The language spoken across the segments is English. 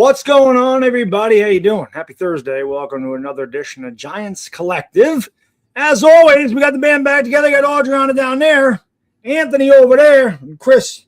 What's going on, everybody? How you doing? Happy Thursday. Welcome to another edition of Giants Collective. As always, we got the band back together. Got Adriana down there, Anthony over there, and Chris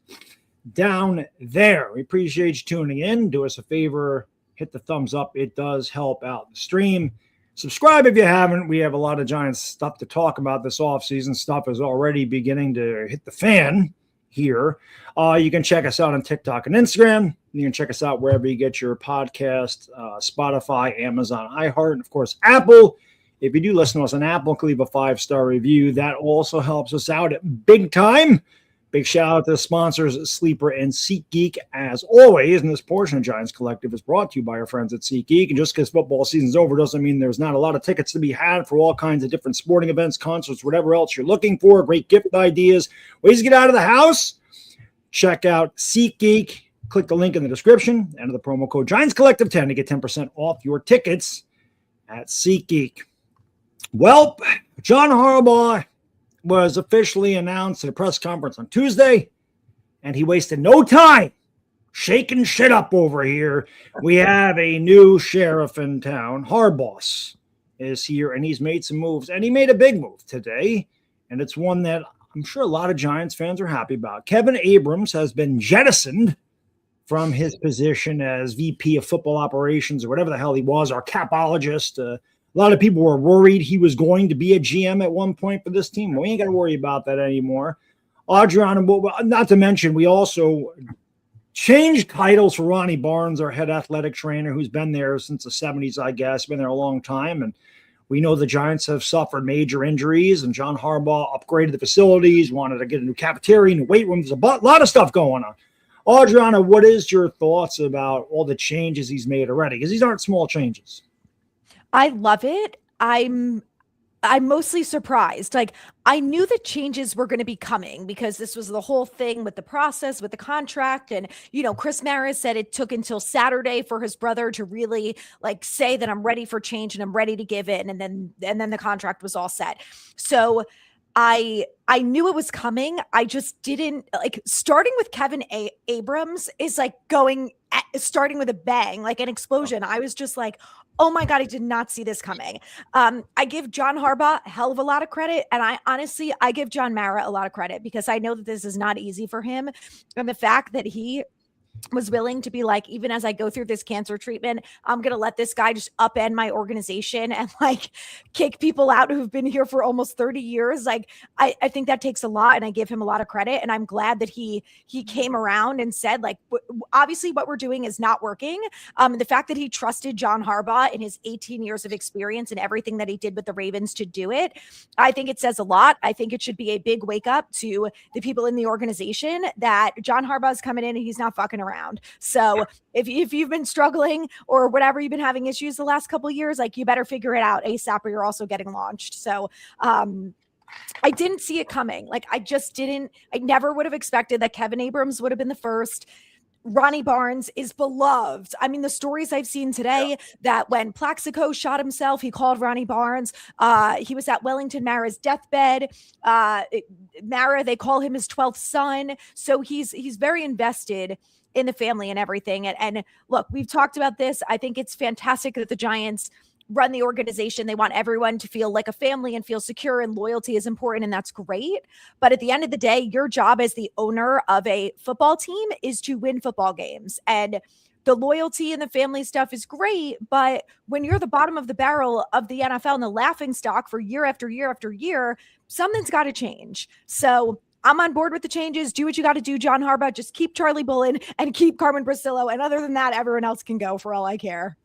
down there. We appreciate you tuning in. Do us a favor, hit the thumbs up. It does help out the stream. Subscribe if you haven't. We have a lot of Giants stuff to talk about this offseason. Stuff is already beginning to hit the fan here. You can check us out on TikTok and Instagram. You can check us out wherever you get your podcast, Spotify, Amazon, iHeart, and, of course, Apple. If you do listen to us on Apple, leave a 5-star review. That also helps us out big time. Big shout-out to the sponsors, Sleeper and SeatGeek, as always. And this portion of Giants Collective is brought to you by our friends at SeatGeek. And just because football season's over doesn't mean there's not a lot of tickets to be had for all kinds of different sporting events, concerts, whatever else you're looking for. Great gift ideas, ways to get out of the house. Check out SeatGeek. Click the link in the description. Enter the promo code Giants Collective 10 to get 10% off your tickets at SeatGeek. Well, John Harbaugh was officially announced at a press conference on Tuesday, and he wasted no time shaking shit up over here. We have a new sheriff in town. Harbaugh is here, and he's made some moves, and he made a big move today, and it's one that I'm sure a lot of Giants fans are happy about. Kevin Abrams has been jettisoned from his position as VP of football operations or whatever the hell he was, our capologist. A lot of people were worried he was going to be a GM at one point for this team. We ain't got to worry about that anymore. Adriana, not to mention, we also changed titles for Ronnie Barnes, our head athletic trainer, who's been there since the 70s, I guess, been there a long time. And we know the Giants have suffered major injuries, and John Harbaugh upgraded the facilities, wanted to get a new cafeteria, new weight room. There's a lot of stuff going on. Adriana, what is your thoughts about all the changes he's made already? Because these aren't small changes. I love it. I'm mostly surprised. Like, I knew the changes were going to be coming because this was the whole thing with the process, with the contract. And, Chris Maris said it took until Saturday for his brother to really say that I'm ready for change and I'm ready to give in. And then the contract was all set. So I knew it was coming. I just didn't starting with Kevin Abrams is starting with a bang, like an explosion. I was just like, oh my God, I did not see this coming. I give John Harbaugh a hell of a lot of credit. And I give John Mara a lot of credit because I know that this is not easy for him. And the fact that he was willing to be like, even as I go through this cancer treatment, I'm going to let this guy just upend my organization and kick people out who've been here for almost 30 years. I think that takes a lot, and I give him a lot of credit. And I'm glad that he came around and said, obviously what we're doing is not working. The fact that he trusted John Harbaugh in his 18 years of experience and everything that he did with the Ravens to do it, I think it says a lot. I think it should be a big wake up to the people in the organization that John Harbaugh is coming in and he's not fucking around. So if you've been struggling or whatever, you've been having issues the last couple of years, you better figure it out ASAP or you're also getting launched. So I didn't see it coming. I never would have expected that Kevin Abrams would have been the first. Ronnie Barnes is beloved. I mean, the stories I've seen today that when Plaxico shot himself, he called Ronnie Barnes. He was at Wellington Mara's deathbed. Mara, they call him his 12th son. So he's very invested in the family and everything. And look, we've talked about this. I think it's fantastic that the Giants run the organization. They want everyone to feel like a family and feel secure, and loyalty is important. And that's great. But at the end of the day, your job as the owner of a football team is to win football games. And the loyalty and the family stuff is great. But when you're the bottom of the barrel of the NFL and the laughing stock for year after year after year, something's got to change. So I'm on board with the changes. Do what you got to do, John Harbaugh. Just keep Charlie Bullen and keep Carmen Brasillo. And other than that, everyone else can go for all I care.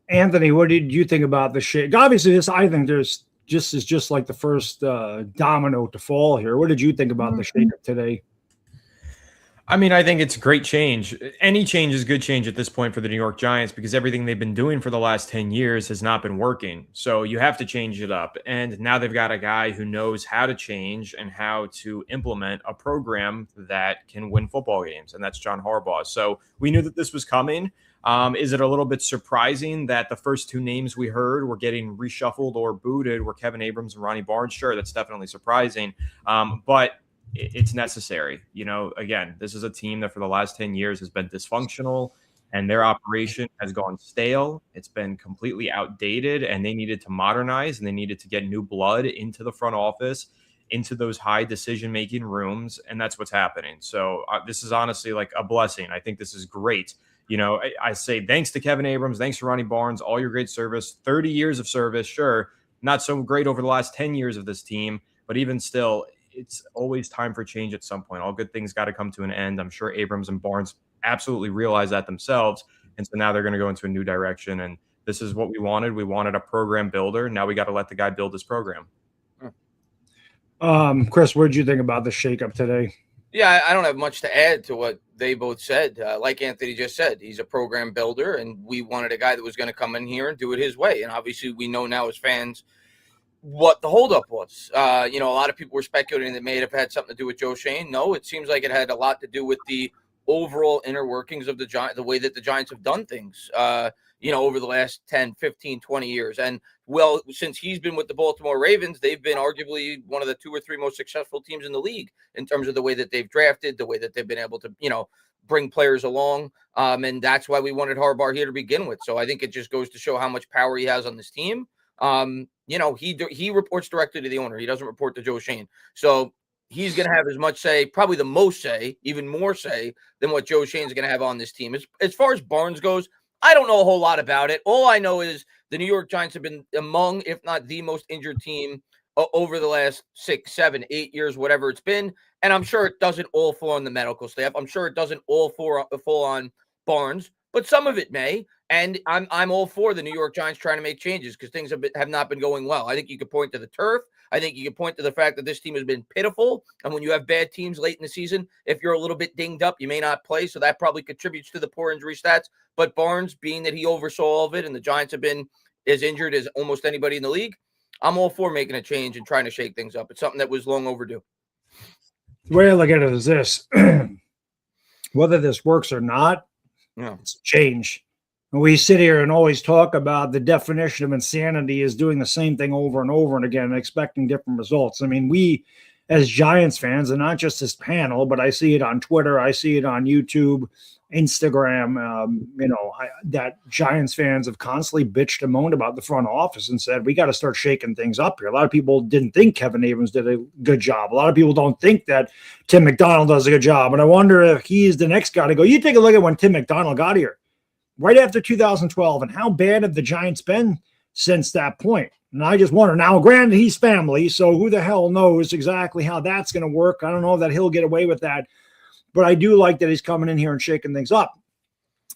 Anthony, what did you think about the shit? Obviously, I think is just like the first domino to fall here. What did you think about the shakeup today? I mean, I think it's a great change. Any change is good change at this point for the New York Giants because everything they've been doing for the last 10 years has not been working. So you have to change it up. And now they've got a guy who knows how to change and how to implement a program that can win football games. And that's John Harbaugh. So we knew that this was coming. Is it a little bit surprising that the first two names we heard were getting reshuffled or booted were Kevin Abrams and Ronnie Barnes? Sure, that's definitely surprising. But it's necessary. Again, this is a team that for the last 10 years has been dysfunctional, and their operation has gone stale. It's been completely outdated, and they needed to modernize, and they needed to get new blood into the front office, into those high decision-making rooms, and that's what's happening. So this is honestly like a blessing. I think this is great. I say thanks to Kevin Abrams, thanks to Ronnie Barnes, all your great service, 30 years of service. Sure, not so great over the last 10 years of this team, but even still, it's always time for change at some point. All good things got to come to an end. I'm sure Abrams and Barnes absolutely realize that themselves. And so now they're going to go into a new direction. And this is what we wanted. We wanted a program builder. Now we got to let the guy build his program. Chris, what did you think about the shakeup today? Yeah, I don't have much to add to what they both said. Like Anthony just said, he's a program builder, and we wanted a guy that was going to come in here and do it his way. And obviously we know now as fans what the holdup was. A lot of people were speculating that it may have had something to do with Joe Schoen. No, it seems like it had a lot to do with the overall inner workings of the way that the Giants have done things, over the last 10, 15, 20 years. And, well, since he's been with the Baltimore Ravens, they've been arguably one of the 2 or 3 most successful teams in the league in terms of the way that they've drafted, the way that they've been able to, bring players along. And that's why we wanted Harbaugh here to begin with. So I think it just goes to show how much power he has on this team. He reports directly to the owner. He doesn't report to Joe Schoen. So he's going to have as much say, probably the most say, even more say than what Joe Schoen's going to have on this team. As far as Barnes goes, I don't know a whole lot about it. All I know is the New York Giants have been among, if not the most injured team over the last 6, 7, 8 years, whatever it's been. And I'm sure it doesn't all fall on the medical staff. I'm sure it doesn't all fall on Barnes, but some of it may. And I'm all for the New York Giants trying to make changes because things have not been going well. I think you could point to the turf. I think you could point to the fact that this team has been pitiful. And when you have bad teams late in the season, if you're a little bit dinged up, you may not play. So that probably contributes to the poor injury stats. But Barnes, being that he oversaw all of it and the Giants have been as injured as almost anybody in the league, I'm all for making a change and trying to shake things up. It's something that was long overdue. The way I look at it is this. Whether this works or not, it's a change. We sit here and always talk about the definition of insanity is doing the same thing over and over and again and expecting different results. I mean, we as Giants fans, and not just this panel, but I see it on Twitter, I see it on YouTube, Instagram, that Giants fans have constantly bitched and moaned about the front office and said, we got to start shaking things up here. A lot of people didn't think Kevin Abrams did a good job. A lot of people don't think that Tim McDonald does a good job. And I wonder if he's the next guy to go. You take a look at when Tim McDonald got here. Right after 2012, and how bad have the Giants been since that point? And I just wonder, now granted, he's family, so who the hell knows exactly how that's going to work. I don't know that he'll get away with that, but I do like that he's coming in here and shaking things up.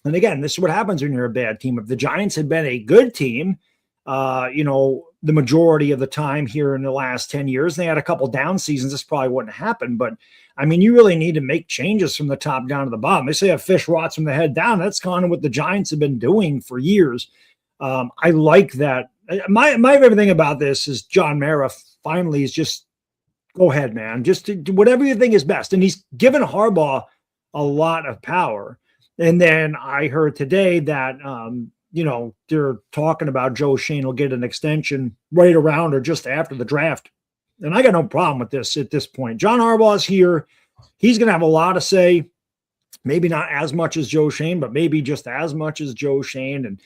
And again, this is what happens when you're a bad team. If the Giants had been a good team, the majority of the time here in the last 10 years, they had a couple down seasons, this probably wouldn't happen. But I mean, you really need to make changes from the top down to the bottom. They say a fish rots from the head down. That's kind of what the Giants have been doing for years. I like that. My favorite thing about this is John Mara finally is just, go ahead, man. Just do whatever you think is best. And he's given Harbaugh a lot of power. And then I heard today that, they're talking about Joe Schoen will get an extension right around or just after the draft. And I got no problem with this at this point. John Harbaugh is here. He's going to have a lot to say, maybe not as much as Joe Schoen, but maybe just as much as Joe Schoen. And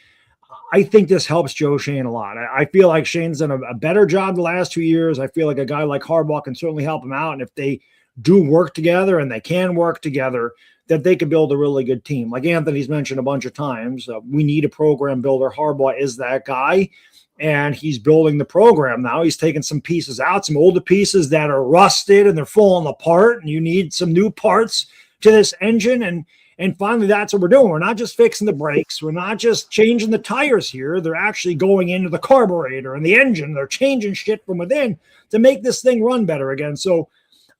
I think this helps Joe Schoen a lot. I feel like Shane's done a better job the last 2 years. I feel like a guy like Harbaugh can certainly help him out. And if they do work together and they can work together, that they could build a really good team. Like Anthony's mentioned a bunch of times, we need a program builder. Harbaugh is that guy, and he's building the program now. He's taking some pieces out, some older pieces that are rusted and they're falling apart, and you need some new parts to this engine. And finally, that's what we're doing. We're not just fixing the brakes. We're not just changing the tires here. They're actually going into the carburetor and the engine. They're changing shit from within to make this thing run better again. So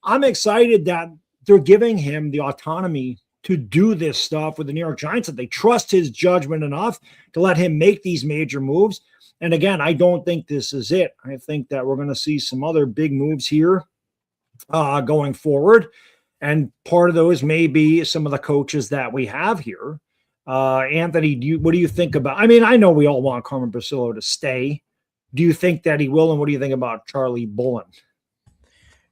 I'm excited that they're giving him the autonomy to do this stuff with the New York Giants, that they trust his judgment enough to let him make these major moves. And again, I don't think this is it. I think that we're going to see some other big moves here going forward. And part of those may be some of the coaches that we have here. Anthony, what do you think about? I mean, I know we all want Carmen Brasillo to stay. Do you think that he will? And what do you think about Charlie Bullen?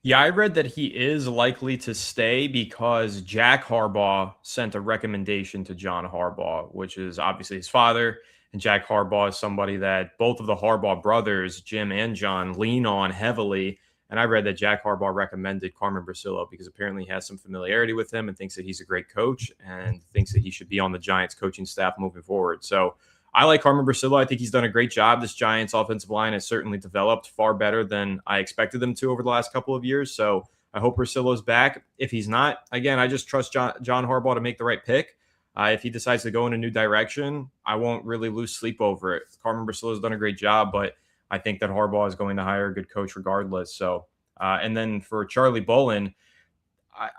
Yeah, I read that he is likely to stay because Jack Harbaugh sent a recommendation to John Harbaugh, which is obviously his father. And Jack Harbaugh is somebody that both of the Harbaugh brothers, Jim and John, lean on heavily. And I read that Jack Harbaugh recommended Carmen Brasillo because apparently he has some familiarity with him and thinks that he's a great coach and thinks that he should be on the Giants coaching staff moving forward. So I like Carmen Brasillo. I think he's done a great job. This Giants offensive line has certainly developed far better than I expected them to over the last couple of years. So I hope Brasillo's back. If he's not, again, I just trust John Harbaugh to make the right pick. If he decides to go in a new direction, I won't really lose sleep over it. Carmen Brasillo's done a great job, but I think that Harbaugh is going to hire a good coach regardless. So, and then for Charlie Bolin,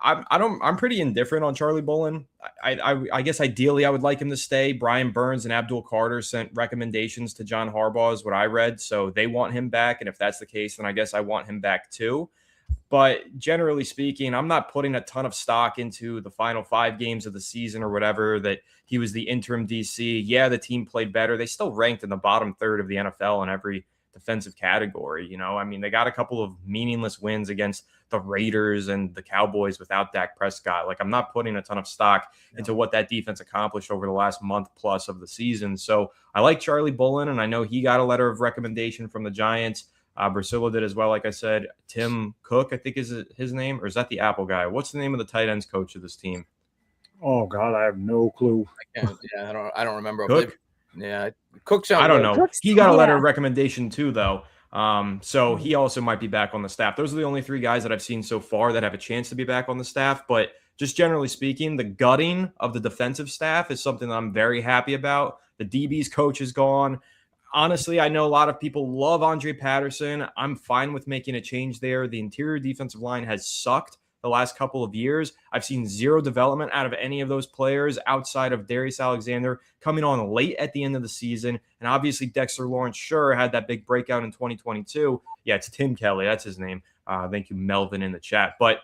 I'm pretty indifferent on Charlie Bolin. I guess ideally I would like him to stay. Brian Burns and Abdul Carter sent recommendations to John Harbaugh is what I read. So they want him back. And if that's the case, then I guess I want him back too. But generally speaking, I'm not putting a ton of stock into the final 5 games of the season or whatever that he was the interim DC. Yeah, the team played better. They still ranked in the bottom third of the NFL in every defensive category. I mean, they got a couple of meaningless wins against the Raiders and the Cowboys without Dak Prescott. Like, I'm not putting a ton of stock into what that defense accomplished over the last month plus of the season. So I like Charlie Bolin, and I know he got a letter of recommendation from the Giants. Brasillo did as well. Like I said, Tim Cook, I think is his name, or is that the Apple guy? What's the name of the tight ends coach of this team? Oh God, I have no clue. I don't remember. Cook? Yeah, Cook sounds. I don't know. Cook's, He got a letter yeah. of recommendation too, though. So he also might be back on the staff. Those are the only 3 guys that I've seen so far that have a chance to be back on the staff. But just generally speaking, the gutting of the defensive staff is something that I'm very happy about. The DB's coach is gone. Honestly, I know a lot of people love Andre Patterson. I'm fine with making a change there. The interior defensive line has sucked the last couple of years. I've seen 0 development out of any of those players outside of Darius Alexander coming on late at the end of the season. And obviously Dexter Lawrence sure had that big breakout in 2022. Yeah, it's Tim Kelly. That's his name. Thank you, Melvin, in the chat. But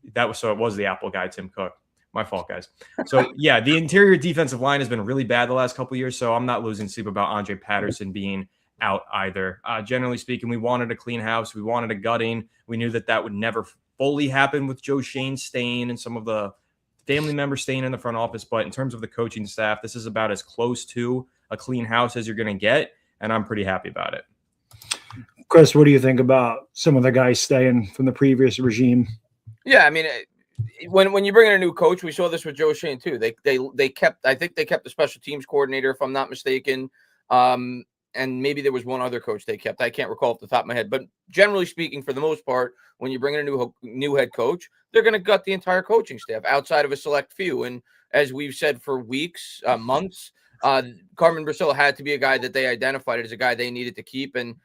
it was the Apple guy, Tim Cook. My fault, guys. So, yeah, the interior defensive line has been really bad the last couple of years, so I'm not losing sleep about Andre Patterson being out either. Generally speaking, we wanted a clean house. We wanted a gutting. We knew that would never fully happen with Joe Shane staying and some of the family members staying in the front office. But in terms of the coaching staff, this is about as close to a clean house as you're going to get, and I'm pretty happy about it. Chris, what do you think about some of the guys staying from the previous regime? Yeah, I mean, when you bring in a new coach, we saw this with Joe Shane too. They kept, I think they kept the special teams coordinator, if I'm not mistaken. And maybe there was one other coach they kept. I can't recall off the top of my head. But generally speaking, for the most part, when you bring in a new head coach, they're going to gut the entire coaching staff outside of a select few. And as we've said for weeks, months, Carmen Brasillo had to be a guy that they identified as a guy they needed to keep. And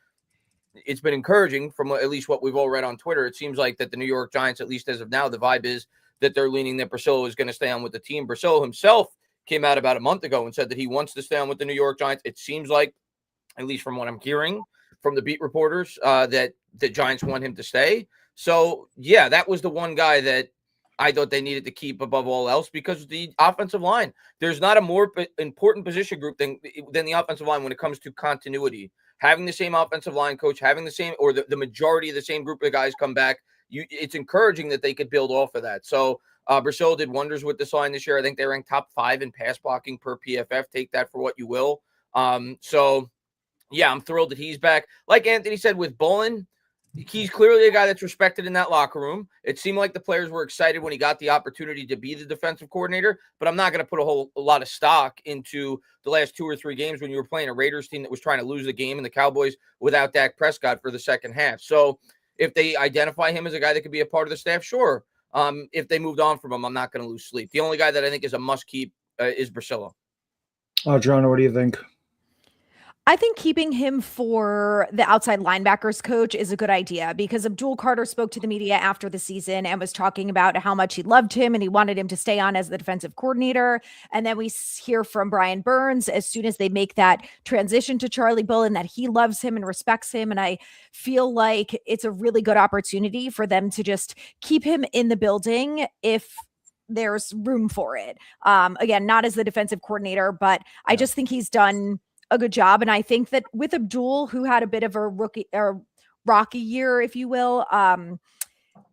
it's been encouraging from at least what we've all read on Twitter. It seems like that the New York Giants, at least as of now, the vibe is that they're leaning that Brasillo is going to stay on with the team. Brasillo himself came out about a month ago and said that he wants to stay on with the New York Giants. It seems like, at least from what I'm hearing from the beat reporters, that the Giants want him to stay. So, yeah, that was the one guy that I thought they needed to keep above all else because the offensive line. There's not a more important position group than the offensive line when it comes to continuity. Having the same offensive line coach, having the same or the majority of the same group of guys come back, it's encouraging that they could build off of that. So Brasillo did wonders with this line this year. I think they ranked top 5 in pass blocking per PFF. Take that for what you will. So, yeah, I'm thrilled that he's back. Like Anthony said with Bolin, he's clearly a guy that's respected in that locker room. It seemed like the players were excited when he got the opportunity to be the defensive coordinator, but I'm not going to put a lot of stock into the last 2 or 3 games when you were playing a Raiders team that was trying to lose the game and the Cowboys without Dak Prescott for the second half. So if they identify him as a guy that could be a part of the staff, sure. If they moved on from him, I'm not going to lose sleep. The only guy that I think is a must keep is Brasillo. Adriana, what do you think? I think keeping him for the outside linebackers coach is a good idea because Abdul Carter spoke to the media after the season and was talking about how much he loved him and he wanted him to stay on as the defensive coordinator. And then we hear from Brian Burns as soon as they make that transition to Charlie Bolin that he loves him and respects him. And I feel like it's a really good opportunity for them to just keep him in the building if there's room for it. Again, not as the defensive coordinator, but I just think he's done a good job. And I think that with Abdul, who had a bit of a rocky year, if you will,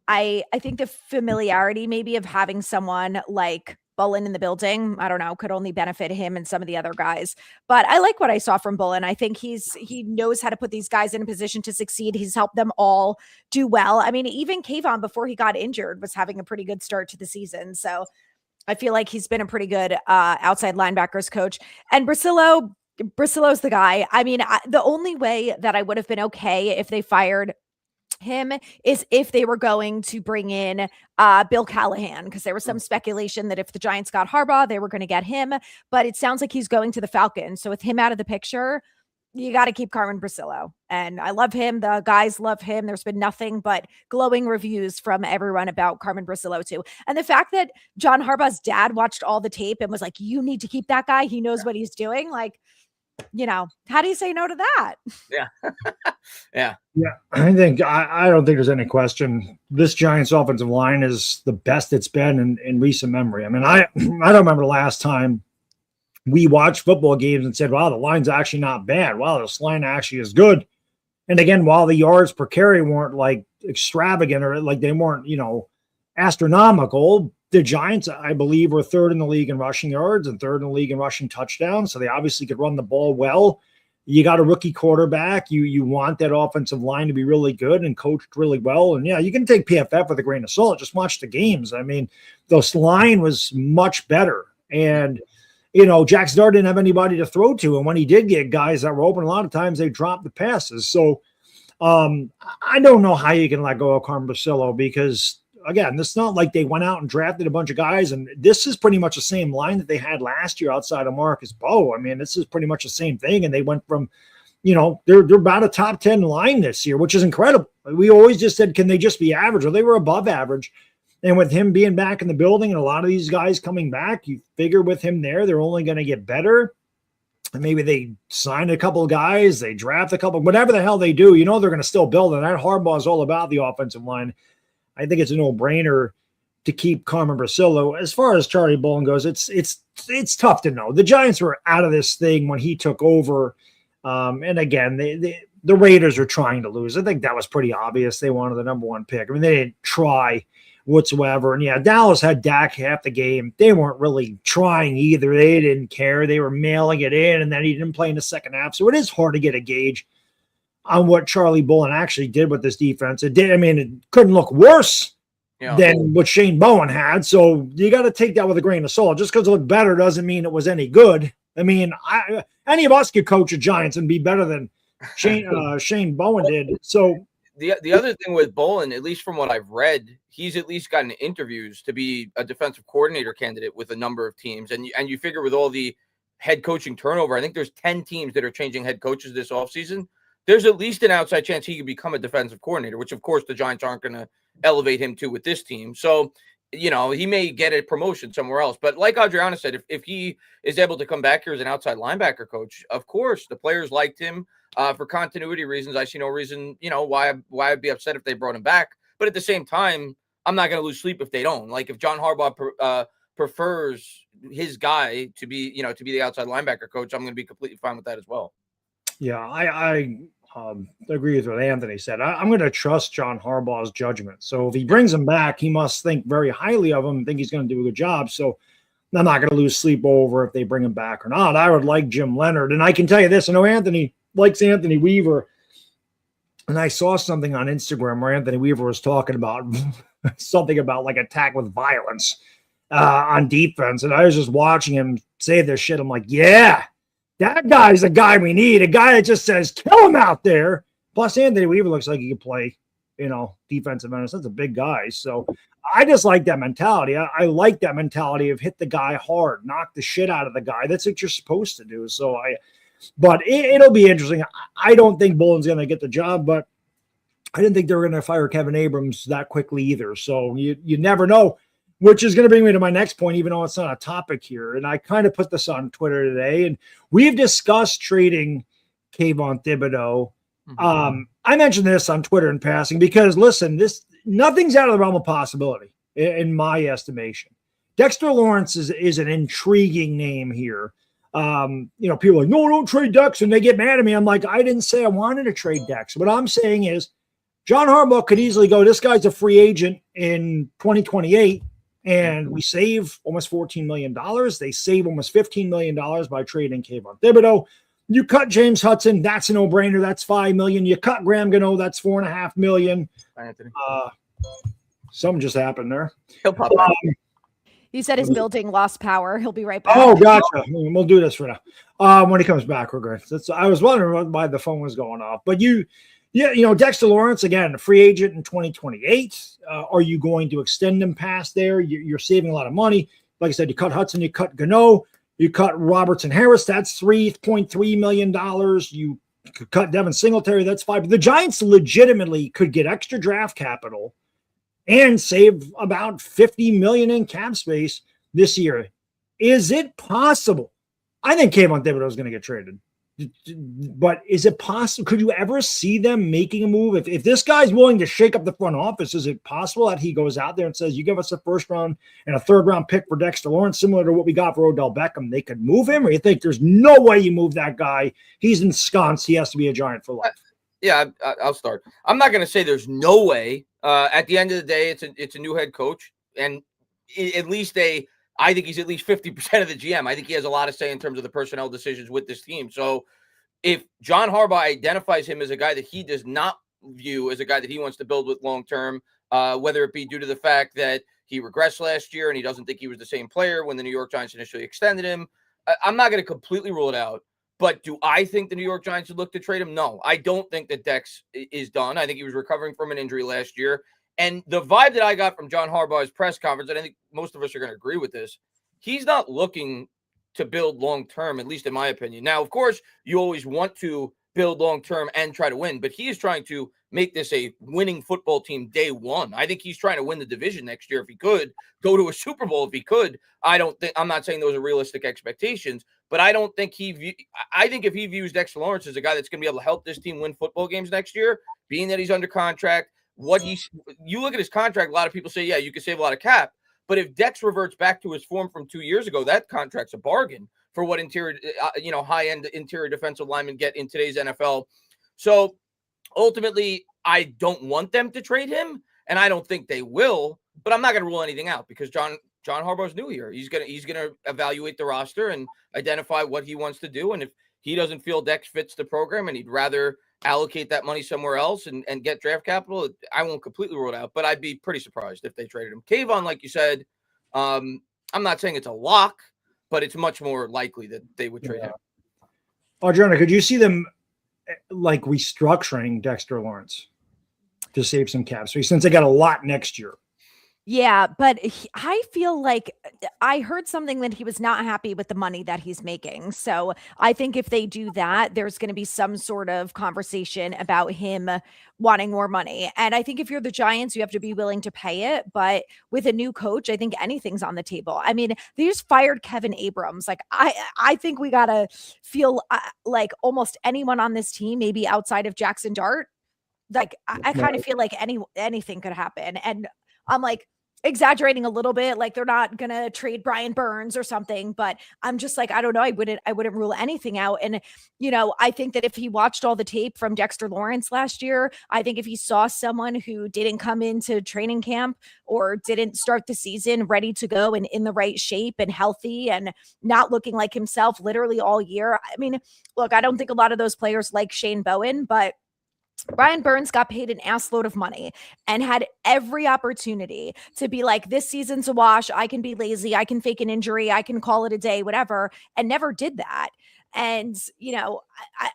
I think the familiarity maybe of having someone like Bullen in the building, I don't know, could only benefit him and some of the other guys. But I like what I saw from Bullen. I think he knows how to put these guys in a position to succeed. He's helped them all do well. I mean, even Kayvon, before he got injured, was having a pretty good start to the season. So I feel like he's been a pretty good outside linebackers coach. And Brussillo's the guy. I mean, the only way that I would have been okay if they fired him is if they were going to bring in Bill Callahan, because there was some speculation that if the Giants got Harbaugh, they were going to get him. But it sounds like he's going to the Falcons. So with him out of the picture, you got to keep Carmen Brussillo. And I love him. The guys love him. There's been nothing but glowing reviews from everyone about Carmen Brussillo too. And the fact that John Harbaugh's dad watched all the tape and was like, you need to keep that guy. He knows what he's doing. Like, you know, how do you say no to that? Yeah. Yeah. I don't think there's any question. This Giants offensive line is the best it's been in recent memory. I mean, I don't remember the last time we watched football games and said, wow, the line's actually not bad. Wow, this line actually is good. And again, while the yards per carry weren't like extravagant or like they weren't, astronomical, the Giants, I believe, were third in the league in rushing yards and third in the league in rushing touchdowns. So they obviously could run the ball well. You got a rookie quarterback. You want that offensive line to be really good and coached really well. And yeah, you can take PFF with a grain of salt. Just watch the games. I mean, this line was much better. And, Jack Starr didn't have anybody to throw to. And when he did get guys that were open, a lot of times they dropped the passes. So I don't know how you can let go of Carmen Brussillo because, again, it's not like they went out and drafted a bunch of guys. And this is pretty much the same line that they had last year outside of Marcus Bowe. I mean, this is pretty much the same thing. And they went from, they're about a top 10 line this year, which is incredible. We always just said, can they just be average? Well, they were above average. And with him being back in the building and a lot of these guys coming back, you figure with him there, they're only going to get better. And maybe they sign a couple of guys, they draft a couple, whatever the hell they do, they're going to still build. And that Harbaugh is all about the offensive line. I think it's a no-brainer to keep Carmen Brussillo. As far as Charlie Bullen goes, it's tough to know. The Giants were out of this thing when he took over. And again, the Raiders are trying to lose. I think that was pretty obvious. They wanted the number one pick. I mean, they didn't try whatsoever. And yeah, Dallas had Dak half the game. They weren't really trying either. They didn't care. They were mailing it in, and then he didn't play in the second half. So it is hard to get a gauge on what Charlie Bullen actually did with this defense. It couldn't look worse than what Shane Bowen had. So you got to take that with a grain of salt. Just because it looked better doesn't mean it was any good. I mean, any of us could coach the Giants and be better than Shane Bowen did. So the other thing with Bullen, at least from what I've read, he's at least gotten interviews to be a defensive coordinator candidate with a number of teams. And you figure with all the head coaching turnover, I think there's 10 teams that are changing head coaches this offseason. There's at least an outside chance he could become a defensive coordinator, which, of course, the Giants aren't going to elevate him to with this team. So, he may get a promotion somewhere else. But like Adriana said, if he is able to come back here as an outside linebacker coach, of course, the players liked him for continuity reasons. I see no reason, why I'd be upset if they brought him back. But at the same time, I'm not going to lose sleep if they don't. Like if John Harbaugh prefers his guy to be the outside linebacker coach, I'm going to be completely fine with that as well. Yeah, I agree with what Anthony said. I'm going to trust John Harbaugh's judgment. So if he brings him back, he must think very highly of him and think he's going to do a good job. So I'm not going to lose sleep over if they bring him back or not. I would like Jim Leonard. And I can tell you this, I know Anthony likes Anthony Weaver. And I saw something on Instagram where Anthony Weaver was talking about something about like attack with violence on defense. And I was just watching him say this shit. I'm like, yeah. That guy's the guy we need, a guy that just says, kill him out there. Plus, Anthony Weaver looks like he could play, defensive end. That's a big guy. So I just like that mentality. I like that mentality of hit the guy hard, knock the shit out of the guy. That's what you're supposed to do. So but it'll be interesting. I don't think Bullen's going to get the job, but I didn't think they were going to fire Kevin Abrams that quickly either. So you never know. Which is going to bring me to my next point, even though it's not a topic here. And I kind of put this on Twitter today. And we've discussed trading Kayvon Thibodeau. Mm-hmm. I mentioned this on Twitter in passing because, listen, nothing's out of the realm of possibility in my estimation. Dexter Lawrence is an intriguing name here. People are like, no, don't trade Dex, and they get mad at me. I'm like, I didn't say I wanted to trade Dex. What I'm saying is John Harbaugh could easily go, this guy's a free agent in 2028, and we save almost $14 million. They save almost $15 million by trading Kayvon Thibodeau. You cut James Hudson, that's a no-brainer. That's $5 million. You cut Graham Gano, that's $4.5 million. Anthony. Something just happened there. He'll pop back. He said his building lost power. He'll be right back. Oh, gotcha. We'll do this for now. When he comes back, we're good. I was wondering why the phone was going off. But Dexter Lawrence, again, a free agent in 2028. Are you going to extend him past there? You're saving a lot of money. Like I said, you cut Hudson, you cut Gano, you cut Robertson Harris. That's $3.3 million. You could cut Devin Singletary. That's $5 million. The Giants legitimately could get extra draft capital and save about $50 million in cap space this year. Is it possible? I think Kayvon Thibodeau is going to get traded. But is it possible? Could you ever see them making a move? If this guy's willing to shake up the front office, is it possible that he goes out there and says, you give us a first round and a third round pick for Dexter Lawrence, similar to what we got for Odell Beckham, they could move him? Or you think there's no way you move that guy? He's ensconced. He has to be a Giant for life. Yeah, I'll start. I'm not going to say there's no way. At the end of the day, it's a new head coach, and at least I think he's at least 50% of the GM. I think he has a lot of say in terms of the personnel decisions with this team. So if John Harbaugh identifies him as a guy that he does not view as a guy that he wants to build with long term, whether it be due to the fact that he regressed last year and he doesn't think he was the same player when the New York Giants initially extended him, I'm not going to completely rule it out. But do I think the New York Giants would look to trade him? No, I don't think that Dex is done. I think he was recovering from an injury last year. And the vibe that I got from John Harbaugh's press conference, and I think most of us are going to agree with this, he's not looking to build long-term, at least in my opinion. Now, of course, you always want to build long-term and try to win, but he is trying to make this a winning football team day one. I think he's trying to win the division next year if he could, go to a Super Bowl if he could. I'm not saying those are realistic expectations, but I don't think I think if he views Dexter Lawrence as a guy that's going to be able to help this team win football games next year, being that he's under contract, you look at his contract, a lot of people say, yeah, you can save a lot of cap. But if Dex reverts back to his form from 2 years ago, that contract's a bargain for what high-end interior defensive linemen get in today's NFL. So ultimately, I don't want them to trade him, and I don't think they will. But I'm not going to rule anything out because John Harbaugh's new here. He's gonna evaluate the roster and identify what he wants to do. And if he doesn't feel Dex fits the program and he'd rather allocate that money somewhere else and get draft capital, I won't completely rule it out, but I'd be pretty surprised if they traded him. Kayvon, like you said, I'm not saying it's a lock, but it's much more likely that they would trade him. Adriana, could you see them like restructuring Dexter Lawrence to save some cap space since they got a lot next year? Yeah, but I feel like I heard something that he was not happy with the money that he's making. So I think if they do that, there's going to be some sort of conversation about him wanting more money. And I think if you're the Giants, you have to be willing to pay it. But with a new coach, I think anything's on the table. I mean, they just fired Kevin Abrams. Like, I think we got to feel like almost anyone on this team, maybe outside of Jackson Dart, like I kind of feel like anything could happen. And I'm like, exaggerating a little bit, like they're not gonna trade Brian Burns or something, but I'm just like, I don't know, I wouldn't rule anything out. And I think that if he watched all the tape from Dexter Lawrence last year, I think if he saw someone who didn't come into training camp or didn't start the season ready to go and in the right shape and healthy and not looking like himself literally all year, I mean, look, I don't think a lot of those players like Shane Bowen, but Brian Burns got paid an assload of money and had every opportunity to be like, this season's a wash. I can be lazy. I can fake an injury. I can call it a day, whatever, and never did that. And,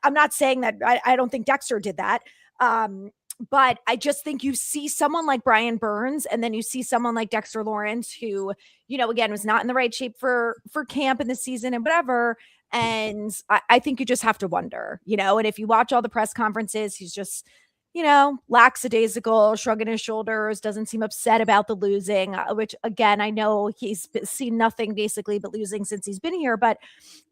I'm not saying that I don't think Dexter did that. But I just think you see someone like Brian Burns and then you see someone like Dexter Lawrence who, again, was not in the right shape for camp in the season and whatever. And I think you just have to wonder, and if you watch all the press conferences, he's just, lackadaisical, shrugging his shoulders, doesn't seem upset about the losing, which again, I know he's seen nothing basically but losing since he's been here. But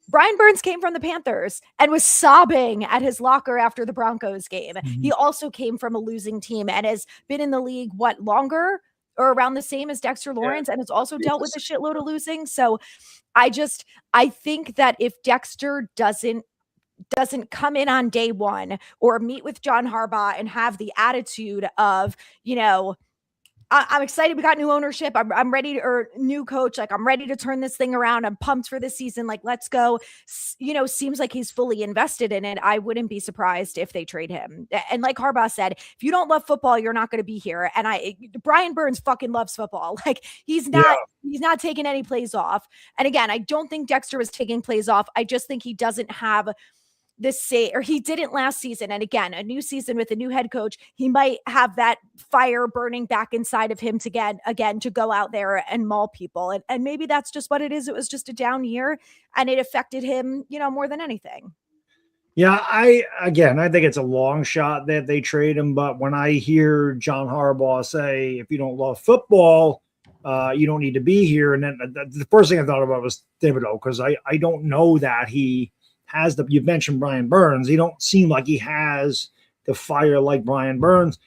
Brian Burns came from the Panthers and was sobbing at his locker after the Broncos game. Mm-hmm. He also came from a losing team and has been in the league, longer or around the same as Dexter Lawrence, and has also dealt with a shitload of losing. So I think that if Dexter doesn't doesn't come in on day one or meet with John Harbaugh and have the attitude of, I'm excited. We got new ownership. I'm ready to, or new coach. Like, I'm ready to turn this thing around. I'm pumped for this season. Like, let's go. Seems like he's fully invested in it. I wouldn't be surprised if they trade him. And like Harbaugh said, if you don't love football, you're not going to be here. And Brian Burns fucking loves football. Like, he's not taking any plays off. And again, I don't think Dexter was taking plays off. I just think he doesn't have he didn't last season. And again, a new season with a new head coach, he might have that fire burning back inside of him to go out there and maul people. And maybe that's just what it is. It was just a down year and it affected him, more than anything. Yeah, I think it's a long shot that they trade him. But when I hear John Harbaugh say, if you don't love football, you don't need to be here. And then the first thing I thought about was Thibodeau, because I don't know that he has you've mentioned Brian Burns. He don't seem like he has the fire like Brian Burns.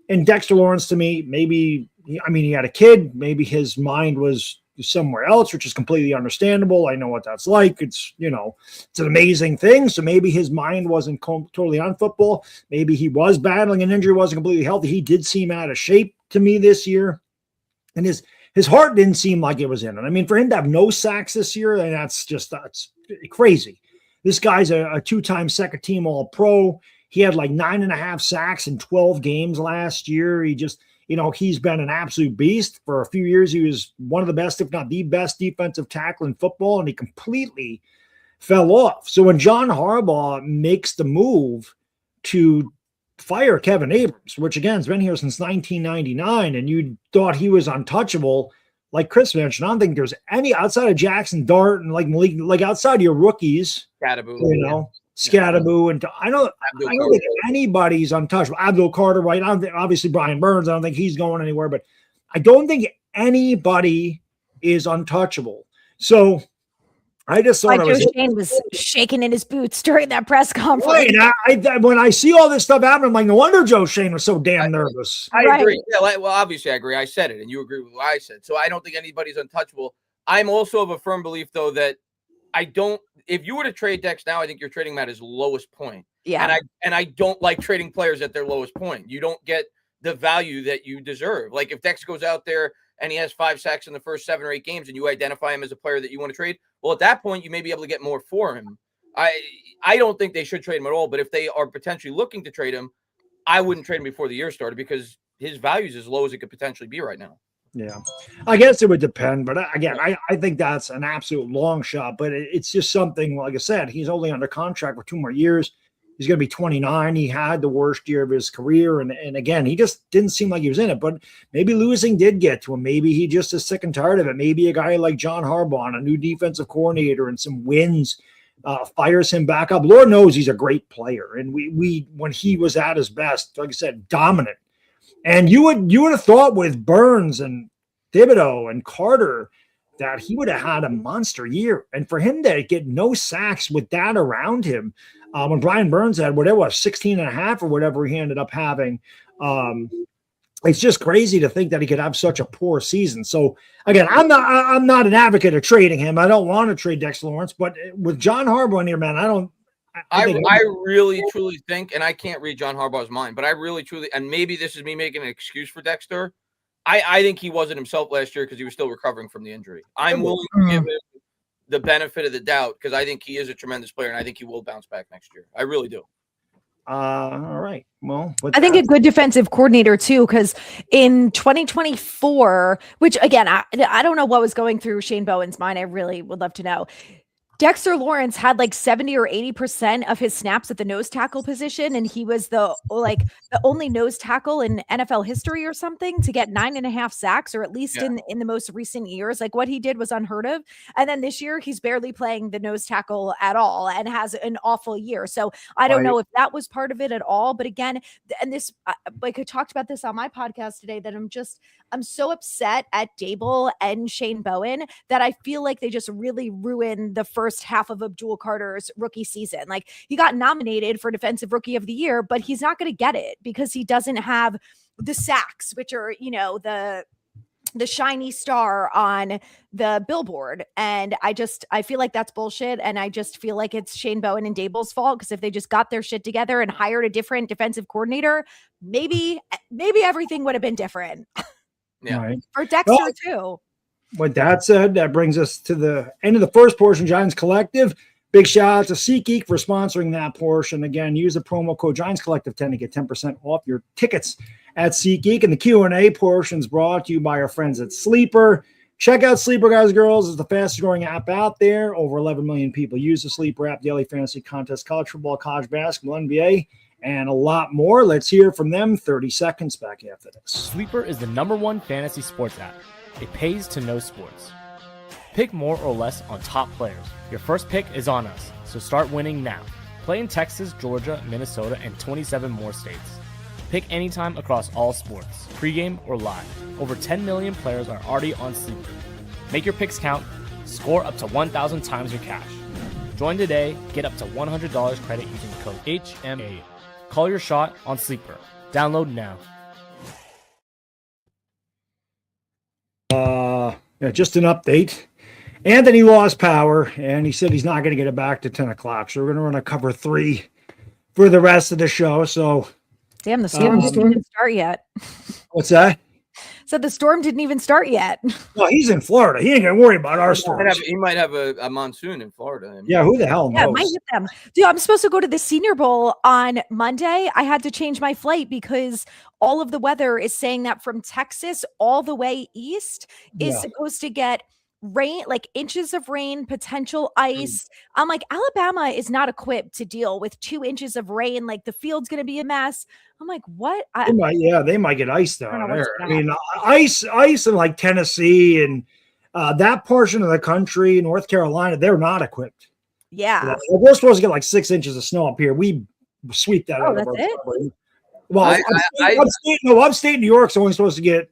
And Dexter Lawrence, to me, maybe, he had a kid. Maybe his mind was somewhere else, which is completely understandable. I know what that's like. It's, it's an amazing thing. So maybe his mind wasn't totally on football. Maybe he was battling an injury, wasn't completely healthy. He did seem out of shape to me this year. And his heart didn't seem like it was in it. For him to have no sacks this year, and that's crazy. This guy's a two-time second-team All-Pro. He had like 9.5 sacks in 12 games last year. He just, he's been an absolute beast. For a few years, he was one of the best, if not the best, defensive tackle in football, and he completely fell off. So when John Harbaugh makes the move to fire Kevin Abrams, which, again, has been here since 1999, and you thought he was untouchable, like Chris mentioned, I don't think there's any outside of Jackson Dart and like Malik, like outside of your rookies, Scatteraboo, and I don't think anybody's untouchable. Abdul Carter, right? Obviously Brian Burns. I don't think he's going anywhere, but I don't think anybody is untouchable. So I just thought Joe Shane was shaking in his boots during that press conference. Right. When I see all this stuff happen, I'm like, no wonder Joe Shane was so damn nervous. I agree. Yeah, well, obviously I agree. I said it, and you agree with what I said. So I don't think anybody's untouchable. I'm also of a firm belief, though, that if you were to trade Dex now, I think you're trading him at his lowest point. Yeah. And I don't like trading players at their lowest point. You don't get the value that you deserve. Like if Dex goes out there and he has 5 sacks in the first 7 or 8 games and you identify him as a player that you want to trade, well, at that point, you may be able to get more for him. I don't think they should trade him at all, but if they are potentially looking to trade him, I wouldn't trade him before the year started because his value is as low as it could potentially be right now. Yeah, I guess it would depend. But again, I think that's an absolute long shot. But it's just something, like I said, he's only under contract for 2 more years. He's going to be 29. He had the worst year of his career. And again, he just didn't seem like he was in it. But maybe losing did get to him. Maybe he just is sick and tired of it. Maybe a guy like John Harbaugh, a new defensive coordinator and some wins, fires him back up. Lord knows he's a great player. And we when he was at his best, like I said, dominant. And you would have thought with Burns and Thibodeau and Carter that he would have had a monster year. And for him to get no sacks with that around him, when Brian Burns had whatever was 16.5 or whatever he ended up having, it's just crazy to think that he could have such a poor season. So again, I'm not an advocate of trading him. I don't want to trade Dexter Lawrence, but with John Harbaugh in here, man, I really truly think, and I can't read John Harbaugh's mind, but I really truly, and maybe this is me making an excuse for Dexter. I think he wasn't himself last year because he was still recovering from the injury. I'm willing to give him the benefit of the doubt because I think he is a tremendous player and I think he will bounce back next year. I really do. All right. Well, I think a good defensive coordinator too, because in 2024, which again, I don't know what was going through Shane Bowen's mind. I really would love to know. Dexter Lawrence had like 70 or 80% of his snaps at the nose tackle position, and he was the only nose tackle in NFL history or something to get 9.5 sacks, or at least in the most recent years. Like what he did was unheard of. And then this year, he's barely playing the nose tackle at all and has an awful year. So I don't know if that was part of it at all. But again, and this, like I talked about this on my podcast today, that I'm so upset at Dable and Shane Bowen that I feel like they just really ruined the first half of Abdul Carter's rookie season. Like he got nominated for Defensive Rookie of the Year, but he's not going to get it because he doesn't have the sacks, which are, the shiny star on the billboard. And I feel like that's bullshit. And I just feel like it's Shane Bowen and Dable's fault. Because if they just got their shit together and hired a different defensive coordinator, maybe everything would have been different. Yeah. Right. For Dexter too. With that said, that brings us to the end of the first portion, Giants Collective. Big shout out to SeatGeek for sponsoring that portion. Again, use the promo code Giants Collective 10 to get 10% off your tickets at SeatGeek. And the Q&A portion is brought to you by our friends at Sleeper. Check out Sleeper, guys and girls. It's the fastest growing app out there. Over 11 million people use the Sleeper app, daily fantasy contest, college football, college basketball, NBA, and a lot more. Let's hear from them. 30 seconds back after this. Sleeper is the #1 fantasy sports app. It pays to know sports. Pick more or less on top players. Your first pick is on us, so start winning now. Play in Texas, Georgia, Minnesota, and 27 more states. Pick anytime across all sports, pregame or live. Over 10 million players are already on Sleeper. Make your picks count. Score up to 1,000 times your cash. Join today. Get up to $100 credit using the code HMA. Call your shot on Sleeper. Download now. Just an update. Anthony lost power, and he said he's not going to get it back to 10 o'clock. So we're going to run a cover 3 for the rest of the show. So, Damn, the storm didn't even start yet. What's that? So the storm didn't even start yet. Well, he's in Florida. He ain't going to worry about our storm. He might have a monsoon in Florida. I mean. Yeah, who the hell knows? Yeah, it might hit them. Dude, I'm supposed to go to the Senior Bowl on Monday. I had to change my flight because all of the weather is saying that from Texas all the way east is supposed to get rain, like inches of rain, potential ice. I'm like, Alabama is not equipped to deal with 2 inches of rain. Like the field's going to be a mess. I'm like, what? They might get ice down there. I mean, ice in like Tennessee and that portion of the country, North Carolina, they're not equipped. Yeah. We're supposed to get like 6 inches of snow up here. We sweep that out of our it? Well, upstate New York's only supposed to get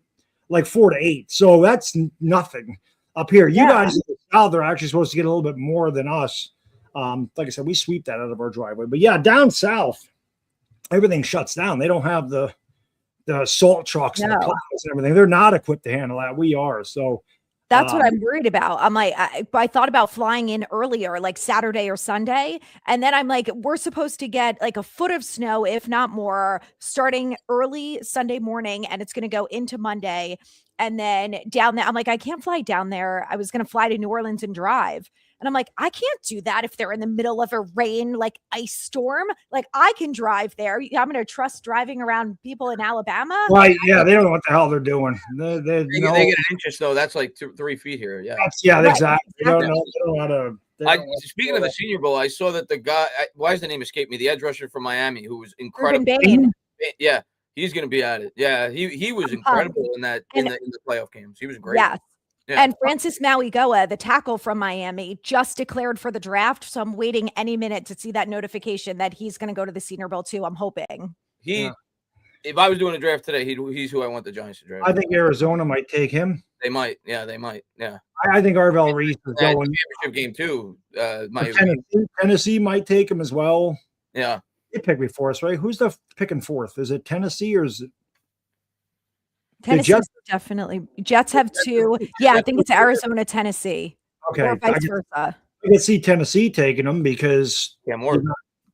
like 4 to 8. So that's nothing. Up here, you guys in the south are actually supposed to get a little bit more than us. Like I said, we sweep that out of our driveway. But yeah, down south, everything shuts down. They don't have the salt trucks and the plows and everything. They're not equipped to handle that. We are. So that's what I'm worried about. I'm like, I thought about flying in earlier, like Saturday or Sunday. And then I'm like, we're supposed to get like a foot of snow, if not more, starting early Sunday morning. And it's going to go into Monday. And then down there, I'm like, I can't fly down there. I was going to fly to New Orleans and drive. And I'm like, I can't do that if they're in the middle of a rain, like ice storm. Like I can drive there. I'm going to trust driving around people in Alabama. Right. Yeah. They don't know what the hell they're doing. They get an inch though. That's like 3 feet here. Yeah. Exactly. They don't know how to. Speaking of the Senior Bowl, I saw that the guy, why does the name escape me? The edge rusher from Miami, who was incredible. Yeah. He's going to be at it. Yeah, he was incredible in the playoff games. He was great. Yes. Yeah. And Francis Mauigoa, the tackle from Miami, just declared for the draft. So I'm waiting any minute to see that notification that he's going to go to the Senior Bowl too. I'm hoping. If I was doing a draft today, he's who I want the Giants to draft. I think Arizona might take him. They might. Yeah, they might. Yeah. I think Arvell Reese is going. Championship game too. Tennessee might take him as well. Yeah. They pick before us, right? Who's the picking fourth? Is it Tennessee or is it Tennessee? Definitely. Jets have 2. Yeah, I think it's Arizona, Tennessee. Okay. Or vice versa. I can see Tennessee taking them because Cam Ward.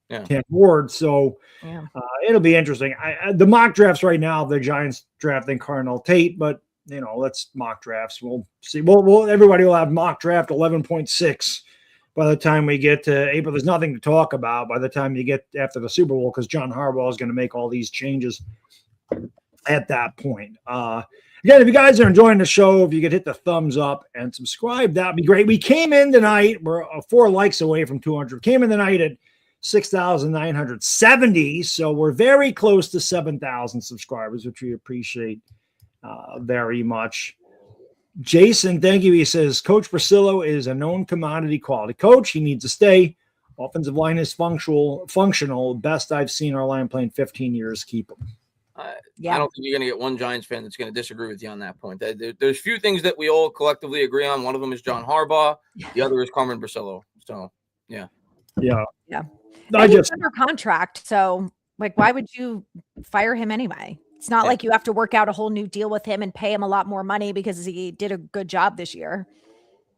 Cam Ward. So it'll be interesting. The mock drafts right now, the Giants drafting Cardinal Tate, but let's mock drafts. We'll see. Everybody will have mock draft 11.6. By the time we get to April, there's nothing to talk about by the time you get after the Super Bowl because John Harbaugh is going to make all these changes at that point. Again, if you guys are enjoying the show, if you could hit the thumbs up and subscribe, that'd be great. We came in tonight, we're 4 likes away from 200. Came in tonight at 6,970, so we're very close to 7,000 subscribers, which we appreciate very much. Jason, thank you. He says, Coach Brasillo is a known commodity quality coach. He needs to stay. Offensive line is functional. Best I've seen our line play in 15 years. Keep him. I don't think you're going to get one Giants fan that's going to disagree with you on that point. There's few things that we all collectively agree on. One of them is John Harbaugh. The other is Carmen Brasillo. So, yeah. I just under contract. So, like, why would you fire him anyway? It's not like you have to work out a whole new deal with him and pay him a lot more money because he did a good job this year.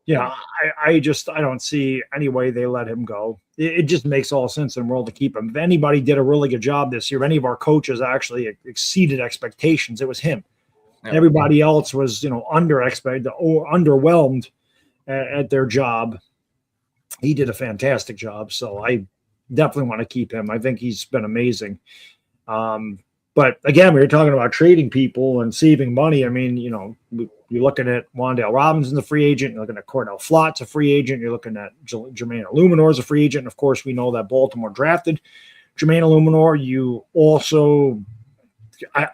Yeah, I don't see any way they let him go. It just makes all sense in the world to keep him. If anybody did a really good job this year, any of our coaches actually exceeded expectations, it was him. Yeah. Everybody else was, underexpected or underwhelmed at their job. He did a fantastic job, so I definitely want to keep him. I think he's been amazing. But again, we were talking about trading people and saving money. I mean, you're looking at Wan'Dale Robinson's a free agent. You're looking at Cordell Flott's a free agent. You're looking at Jermaine Illuminor's a free agent. Of course, we know that Baltimore drafted Jermaine Illuminor. You also,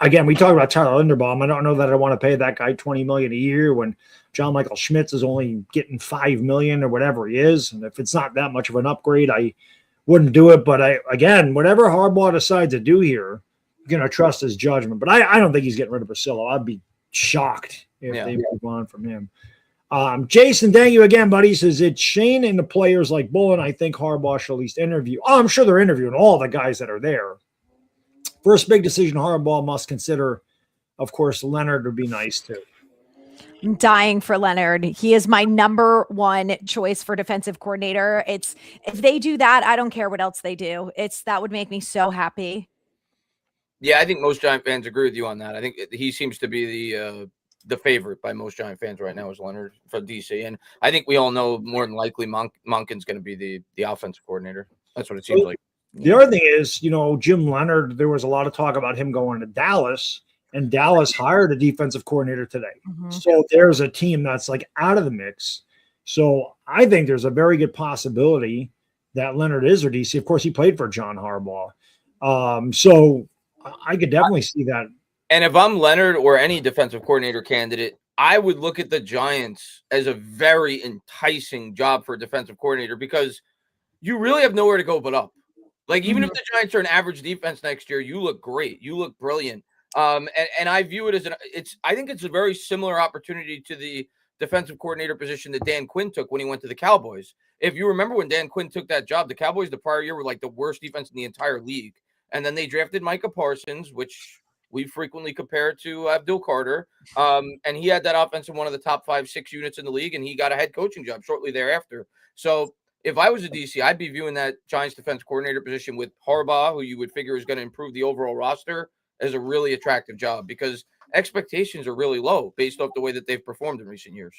again, we talk about Tyler Linderbaum. I don't know that I want to pay that guy $20 million a year when John Michael Schmitz is only getting $5 million or whatever he is. And if it's not that much of an upgrade, I wouldn't do it. But whatever Harbaugh decides to do here, going to trust his judgment, but I don't think he's getting rid of Basillo. I'd be shocked if they move on from him. Jason, thank you again, buddy. He says it's Shane and the players like Bullen. I think Harbaugh should at least interview. Oh, I'm sure they're interviewing all the guys that are there. First big decision Harbaugh must consider, of course, Leonard would be nice too. I'm dying for Leonard. He is my number one choice for defensive coordinator. If they do that, I don't care what else they do. That would make me so happy. Yeah, I think most Giant fans agree with you on that. I think he seems to be the favorite by most Giant fans right now is Leonard for DC. And I think we all know more than likely Monken's going to be the offensive coordinator. That's what it seems like. The other thing is, Jim Leonard, there was a lot of talk about him going to Dallas, and Dallas hired a defensive coordinator today. Mm-hmm. So there's a team that's like out of the mix. So I think there's a very good possibility that Leonard is their DC. Of course, he played for John Harbaugh. So I could definitely see that. And if I'm Leonard or any defensive coordinator candidate, I would look at the Giants as a very enticing job for a defensive coordinator because you really have nowhere to go but up. Like, even if the Giants are an average defense next year, you look great. You look brilliant. And I view it as I think it's a very similar opportunity to the defensive coordinator position that Dan Quinn took when he went to the Cowboys. If you remember when Dan Quinn took that job, the Cowboys the prior year were like the worst defense in the entire league. And then they drafted Micah Parsons, which we frequently compare to Abdul Carter. And he had that offense in one of the top 5-6 units in the league, and he got a head coaching job shortly thereafter. So if I was a DC, I'd be viewing that Giants defense coordinator position with Harbaugh, who you would figure is going to improve the overall roster, as a really attractive job because expectations are really low based off the way that they've performed in recent years.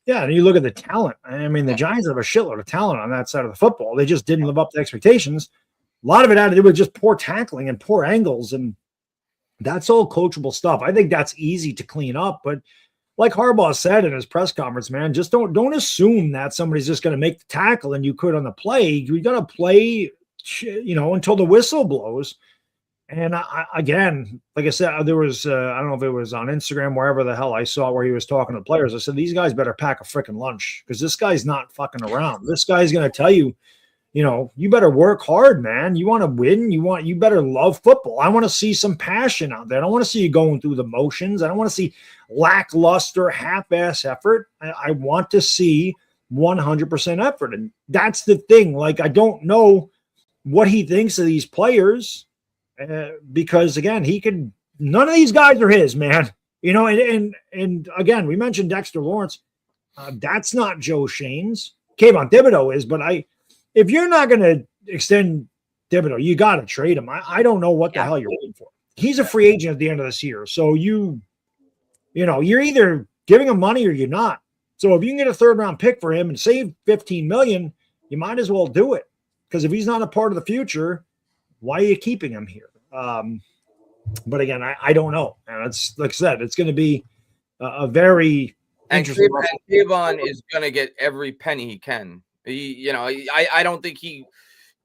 Yeah, and you look at the talent. I mean, the Giants have a shitload of talent on that side of the football. They just didn't live up to expectations. A lot of it had to do with just poor tackling and poor angles, and that's all coachable stuff. I think that's easy to clean up, but like Harbaugh said in his press conference, man, just don't assume that somebody's just going to make the tackle and you could on the play. You got to play, until the whistle blows. And again, like I said, there was, I don't know if it was on Instagram, wherever the hell I saw where he was talking to players. I said, these guys better pack a freaking lunch because this guy's not fucking around. This guy's going to tell you, you better work hard, man. You want to win. You better love football. I want to see some passion out there. I don't want to see you going through the motions. I don't want to see lackluster, half-ass effort. I want to see 100% effort. And that's the thing. Like, I don't know what he thinks of these players because, again, none of these guys are his, man. And again, we mentioned Dexter Lawrence. That's not Joe Shane's. Kayvon Thibodeau is, but if you're not going to extend Thibodeau, you got to trade him. I don't know what the hell you're waiting for. He's a free agent at the end of this year. So you're either giving him money or you're not. So if you can get a third-round pick for him and save $15 million, you might as well do it. Because if he's not a part of the future, why are you keeping him here? But again, I don't know. And it's like I said, it's going to be a very interesting. And Kayvon is going to get every penny he can. I don't think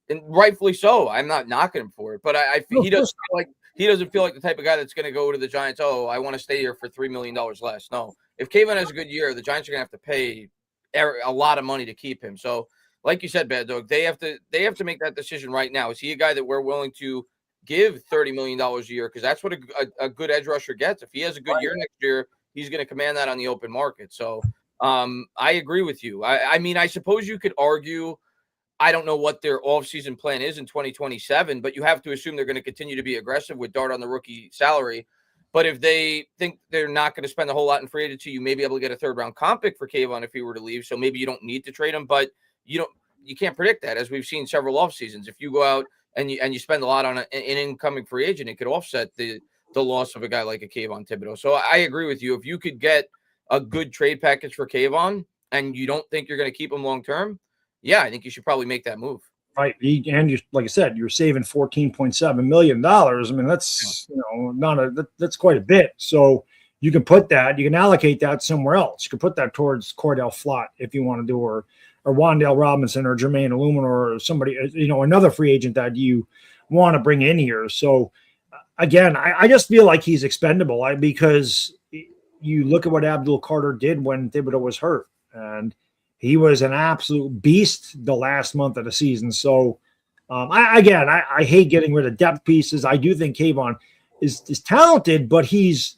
and rightfully so. I'm not knocking him for it, but I feel he doesn't feel like the type of guy that's going to go to the Giants. Oh, I want to stay here for $3 million less. No, if Kayvon has a good year, the Giants are going to have to pay a lot of money to keep him. So, like you said, Bad Dog, they have to make that decision right now. Is he a guy that we're willing to give $30 million a year? Because that's what a good edge rusher gets. If he has a good year next year, he's going to command that on the open market. So I agree with you. I mean, I suppose you could argue I don't know what their offseason plan is in 2027, but you have to assume they're going to continue to be aggressive with Dart on the rookie salary. But if they think they're not going to spend a whole lot in free agency, you may be able to get a third-round comp pick for Kayvon if he were to leave. So maybe you don't need to trade him, but you can't predict that, as we've seen several off seasons. If you go out and you spend a lot on an incoming free agent, it could offset the loss of a guy like a Kayvon Thibodeau. So I agree with you. If you could get a good trade package for Kayvon and you don't think you're going to keep him long term, yeah, I think you should probably make that move. Right. And you, like I said, you're saving $14.7 million. I mean, that's, that's quite a bit. So you can put that, you can allocate that somewhere else. You can put that towards Cordell Flott if you want to do, or Wan'Dale Robinson or Jermaine Illuminor or somebody, another free agent that you want to bring in here. So again, I just feel like he's expendable because you look at what Abdul Carter did when Thibodeau was hurt, and he was an absolute beast the last month of the season. So, I hate getting rid of depth pieces. I do think Kayvon is talented, but he's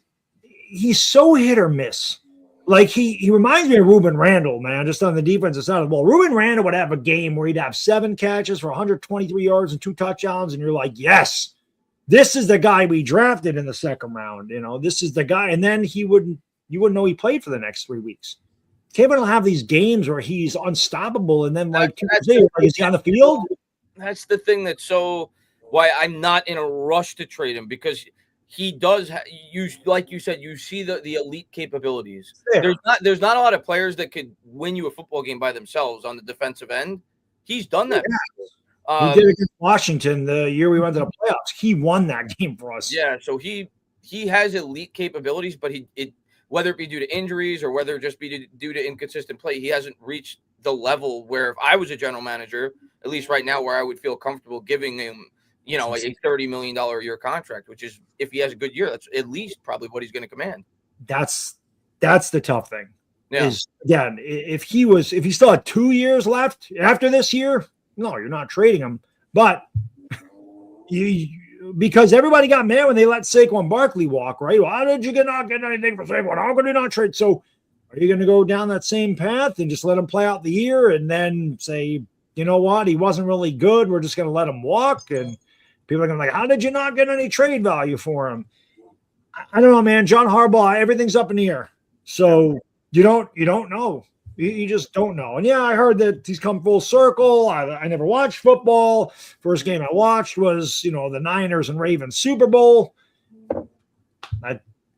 so hit or miss. Like he reminds me of Ruben Randall, man, just on the defensive side of the ball. Ruben Randall would have a game where he'd have 7 catches for 123 yards and 2 touchdowns, and you're like, yes, this is the guy we drafted in the second round. This is the guy, and then you wouldn't know he played for the next 3 weeks. Kevin will have these games where he's unstoppable, and then is he on the field? That's the thing that's so why I'm not in a rush to trade him, because he does like you said, you see the elite capabilities. Yeah. There's not a lot of players that could win you a football game by themselves on the defensive end. He's done that. Yeah. He did it against Washington the year we went to the playoffs. He won that game for us. Yeah, so he has elite capabilities, but whether it be due to injuries or whether it just be due to inconsistent play, he hasn't reached the level where, if I was a general manager, at least right now, where I would feel comfortable giving him, a $30 million a year contract, which is, if he has a good year, that's at least probably what he's going to command. That's the tough thing. Yeah. If he still had 2 years left after this year, no, you're not trading him. But because everybody got mad when they let Saquon Barkley walk, right? Why did you not get anything for Saquon? How could you not trade? So are you going to go down that same path and just let him play out the year and then say, you know what, he wasn't really good, we're just going to let him walk? And people are going to be like, how did you not get any trade value for him? I don't know, man. John Harbaugh, everything's up in the air. So you don't know. You just don't know. And yeah, I heard that he's come full circle. I never watched football. First game I watched was, the Niners and Ravens Super Bowl.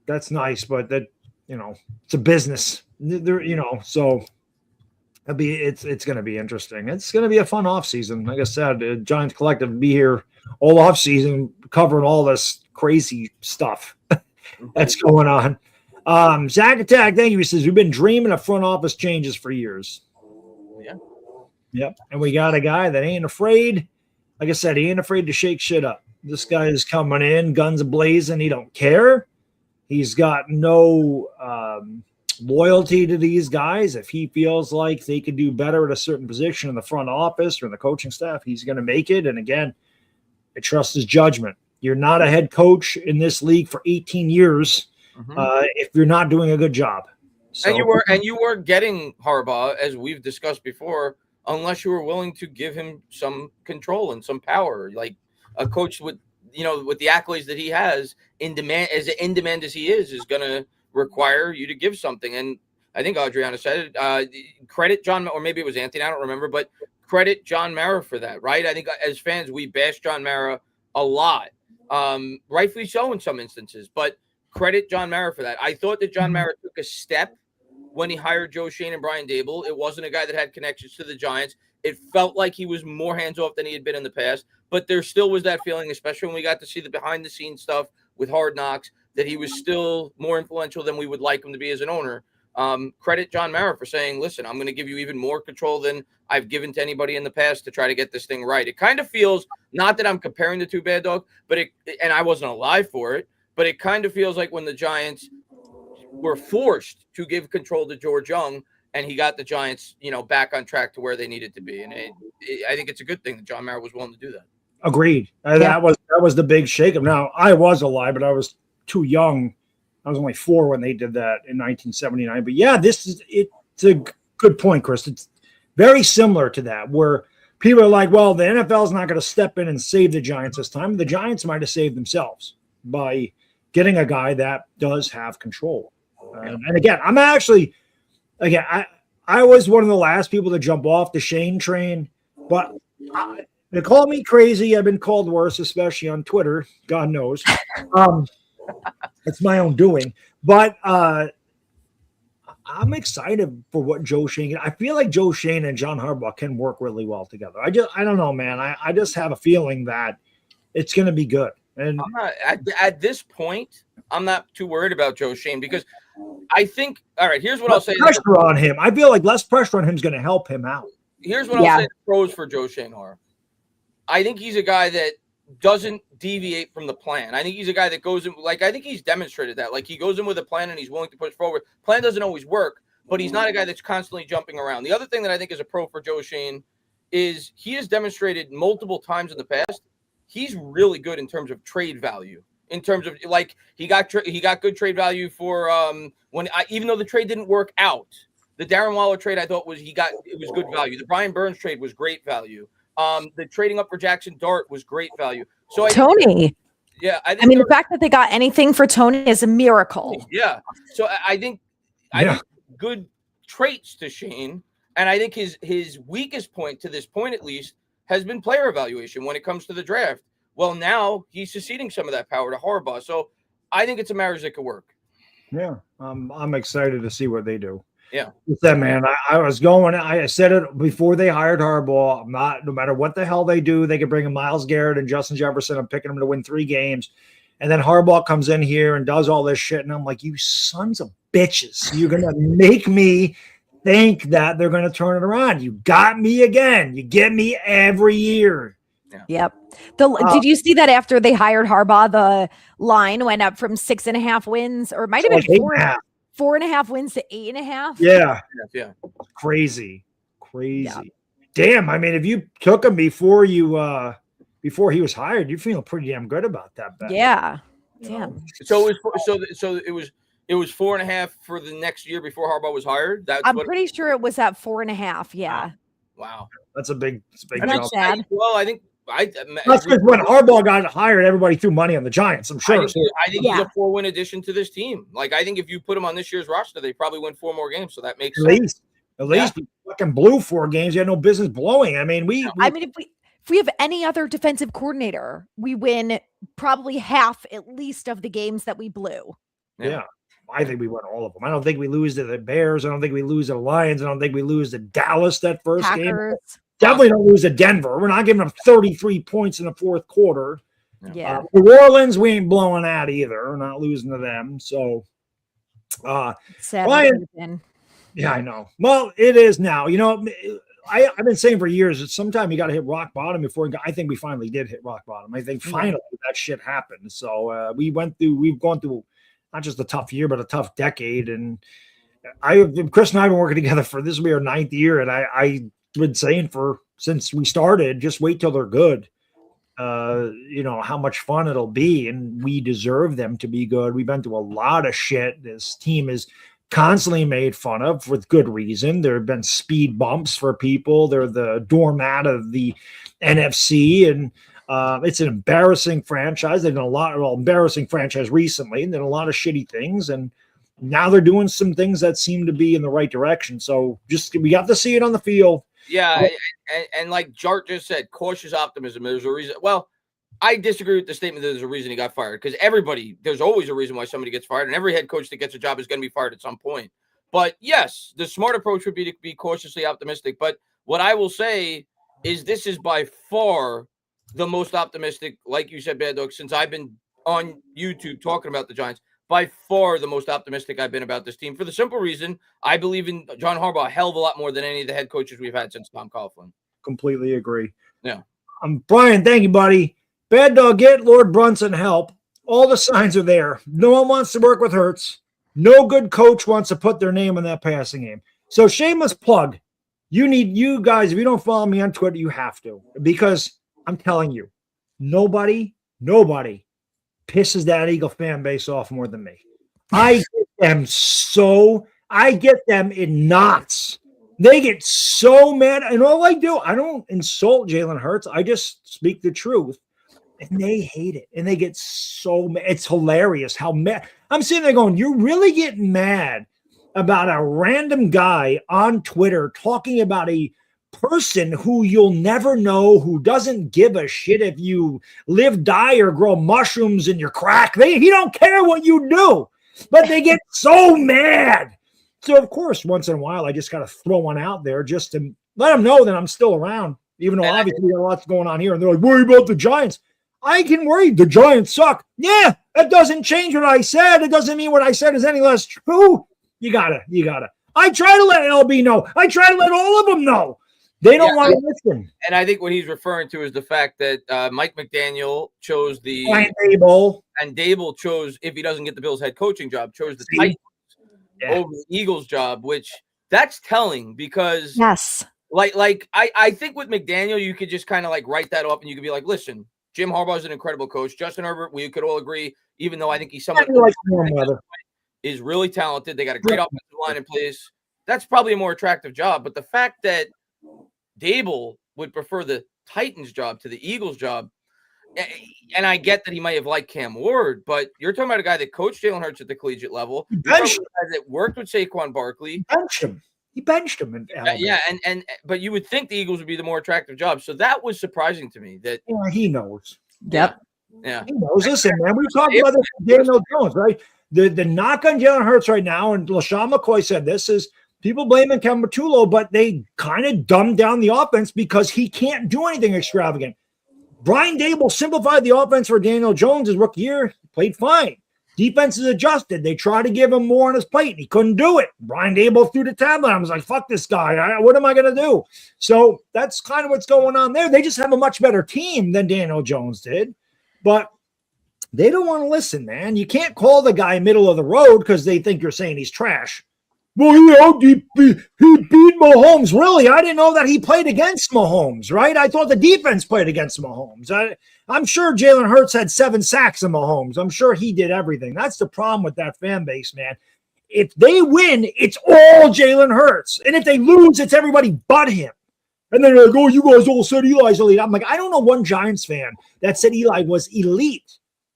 That's nice, but that, it's a business. So it's going to be interesting. It's going to be a fun offseason. Like I said, Giants Collective will be here all offseason covering all this crazy stuff that's going on. Zach Attack, thank you. He says, we've been dreaming of front office changes for years. Yeah. Yep. And we got a guy that ain't afraid. Like I said, he ain't afraid to shake shit up. This guy is coming in, guns blazing. He don't care. He's got no loyalty to these guys. If he feels like they could do better at a certain position in the front office or in the coaching staff, he's going to make it. And again, I trust his judgment. You're not a head coach in this league for 18 years. If you're not doing a good job. So, and you were getting Harbaugh, as we've discussed before, unless you were willing to give him some control and some power. Like a coach with the accolades that he has, in demand as he is going to require you to give something. And I think Adriana said it, credit John, or maybe it was Anthony, I don't remember, but credit John Mara for that, right? I think as fans, we bash John Mara a lot, rightfully so in some instances, but credit John Mara for that. I thought that John Mara took a step when he hired Joe Shane and Brian Dable. It wasn't a guy that had connections to the Giants. It felt like he was more hands-off than he had been in the past, but there still was that feeling, especially when we got to see the behind-the-scenes stuff with Hard Knocks, that he was still more influential than we would like him to be as an owner. Credit John Mara for saying, listen, I'm going to give you even more control than I've given to anybody in the past to try to get this thing right. It kind of feels, not that I'm comparing the two, Bad Dog, but and I wasn't alive for it, but it kind of feels like when the Giants were forced to give control to George Young, and he got the Giants, back on track to where they needed to be. And I think it's a good thing that John Mara was willing to do that. Agreed. That was the big shakeup. Now, I was alive, but I was too young. I was only 4 when they did that in 1979. But yeah, it's a good point, Chris. It's very similar to that, where people are like, well, the NFL is not going to step in and save the Giants this time. The Giants might have saved themselves by getting a guy that does have control. And again, I was one of the last people to jump off the Shane train, but they call me crazy. I've been called worse, especially on Twitter. God knows. It's my own doing. But I'm excited for what Joe Shane. I feel like Joe Shane and John Harbaugh can work really well together. I don't know, man. I just have a feeling that it's going to be good. And I'm not, at this point, I'm not too worried about Joe Shane because I think, all right, here's what I'll say. Pressure on him. I feel like less pressure on him is going to help him out. Here's what I'll say the pros for Joe Shane are. I think he's a guy that doesn't deviate from the plan. I think he's a guy that goes in, like, I think he's demonstrated that. Like, he goes in with a plan and he's willing to push forward. Plan doesn't always work, but he's not a guy that's constantly jumping around. The other thing that I think is a pro for Joe Shane is he has demonstrated multiple times in the past he's really good in terms of trade value. In terms of, like, he got good trade value for even though the trade didn't work out. The Darren Waller trade I thought was good value. The Brian Burns trade was great value. The trading up for Jackson Dart was great value. So Tony. I mean, the fact that they got anything for Tony is a miracle. Yeah. So I think good traits to Shane, and I think his weakest point to this point at least has been player evaluation when it comes to the draft. Well, now he's seceding some of that power to Harbaugh. So I think it's a marriage that could work. Yeah. I'm excited to see what they do. Yeah. With that, man, I said it before they hired Harbaugh. No matter what the hell they do, they could bring in Myles Garrett and Justin Jefferson. I'm picking them to win 3 games. And then Harbaugh comes in here and does all this shit. And I'm like, you sons of bitches. You're going to make me think that they're going to turn it around. You got me again. You get me every year. Yeah. Yep. Did you see that after they hired Harbaugh, the line went up from 6.5 wins, or it might have been 4.5 wins to 8.5? Yeah. Crazy. Yeah. Damn. I mean, if you took him before he was hired, you're feeling pretty damn good about that bet. Yeah. Damn. So it was 4.5 for the next year before Harbaugh was hired. I'm pretty sure it was at 4.5 Yeah. Wow. That's a big jump. Sad. Well, I think that's because when Harbaugh got hired, everybody threw money on the Giants. I'm sure. I think he's a 4-win addition to this team. Like, I think if you put him on this year's roster, they probably win 4 more games. So that makes sense. At least we fucking blew 4 games. You had no business blowing. I mean, if we have any other defensive coordinator, we win probably half at least of the games that we blew. Yeah. I think we win all of them. I don't think we lose to the Bears. I don't think we lose to the Lions. I don't think we lose to Dallas that first Packers. game. Definitely don't lose to Denver. We're not giving them 33 points in the fourth quarter. Yeah. New Orleans, we ain't blowing that either. We're not losing to them. So, Ryan, yeah, I know. Well, it is now. You know, I've been saying for years that sometime you got to hit rock bottom before. I think we finally did hit rock bottom. I think finally that shit happened. So we've gone through not just a tough year, but a tough decade. And Chris and I have been working together for this will be our 9th year, and I've been saying since we started, just wait till they're good. You know how much fun it'll be, and we deserve them to be good. We've been through a lot of shit. This team is constantly made fun of with good reason. There have been speed bumps for people. They're the doormat of the NFC, and it's an embarrassing franchise. They've done embarrassing franchise recently, and done a lot of shitty things, and now they're doing some things that seem to be in the right direction. So we got to see it on the field. Yeah, and like Jart just said, cautious optimism. There's a reason. Well, I disagree with the statement that there's a reason he got fired, because there's always a reason why somebody gets fired, and every head coach that gets a job is going to be fired at some point. But yes, the smart approach would be to be cautiously optimistic. But what I will say is this is by far the most optimistic, like you said, Bad Dog, since I've been on YouTube talking about the Giants. By far the most optimistic I've been about this team, for the simple reason I believe in John Harbaugh a hell of a lot more than any of the head coaches we've had since Tom Coughlin. Completely agree. Yeah. Brian, thank you, buddy. Bad Dog, get Lord Brunson help. All the signs are there. No one wants to work with Hurts. No good coach wants to put their name in that passing game. So shameless plug. You guys, if you don't follow me on Twitter, you have to, because I'm telling you, nobody pisses that Eagle fan base off more than me. I get them in knots They get so mad. And all I do, I don't insult Jalen Hurts. I just speak the truth. And they hate it. And they get so mad. It's hilarious how mad. I'm sitting there going, you're really getting mad about a random guy on Twitter talking about a person who you'll never know, who doesn't give a shit if you live, die, or grow mushrooms in your crack. He don't care what you do. But they get so mad. So, of course, once in a while, I just got to throw one out there just to let them know that I'm still around, even though obviously there are lots going on here. And they're like, worry about the Giants. I can worry. The Giants suck. Yeah, that doesn't change what I said. It doesn't mean what I said is any less true. You gotta. I try to let LB know. I try to let all of them know. They don't want to listen. And I think what he's referring to is the fact that Mike McDaniel chose the Dable. And Dable chose, if he doesn't get the Bills head coaching job, chose the Titans over the Eagles job, which that's telling because I think with McDaniel, you could just kind of like write that off and you could be like, listen, Jim Harbaugh is an incredible coach. Justin Herbert, we could all agree, even though I think he's somewhat is really talented. They got a great offensive line in place. That's probably a more attractive job. But the fact that Dable would prefer the Titans job to the Eagles job, and I get that he might have liked Cam Ward, but you're talking about a guy that coached Jalen Hurts at the collegiate level. You're talking about a guy that worked with Saquon Barkley. He benched him. But you would think the Eagles would be the more attractive job. So that was surprising to me. That he knows. Yep. Yeah. He knows. Listen, man, we talked about this with Daniel Jones, right? The knock on Jalen Hurts right now, and LaShawn McCoy said this, is people blaming Kevin Patullo, but they kind of dumbed down the offense because he can't do anything extravagant. Brian Dable simplified the offense for Daniel Jones his rookie year. He played fine. Defense is adjusted. They tried to give him more on his plate, and he couldn't do it. Brian Dable threw the tablet. I was like, fuck this guy. What am I going to do? So that's kind of what's going on there. They just have a much better team than Daniel Jones did, but they don't want to listen, man. You can't call the guy middle of the road because they think you're saying he's trash. Well, he beat Mahomes. Really? I didn't know that he played against Mahomes, right? I thought the defense played against Mahomes. I'm sure Jalen Hurts had 7 sacks in Mahomes. I'm sure he did everything. That's the problem with that fan base, man. If they win, it's all Jalen Hurts. And if they lose, it's everybody but him. And then they're like, oh, you guys all said Eli's elite. I'm like, I don't know one Giants fan that said Eli was elite.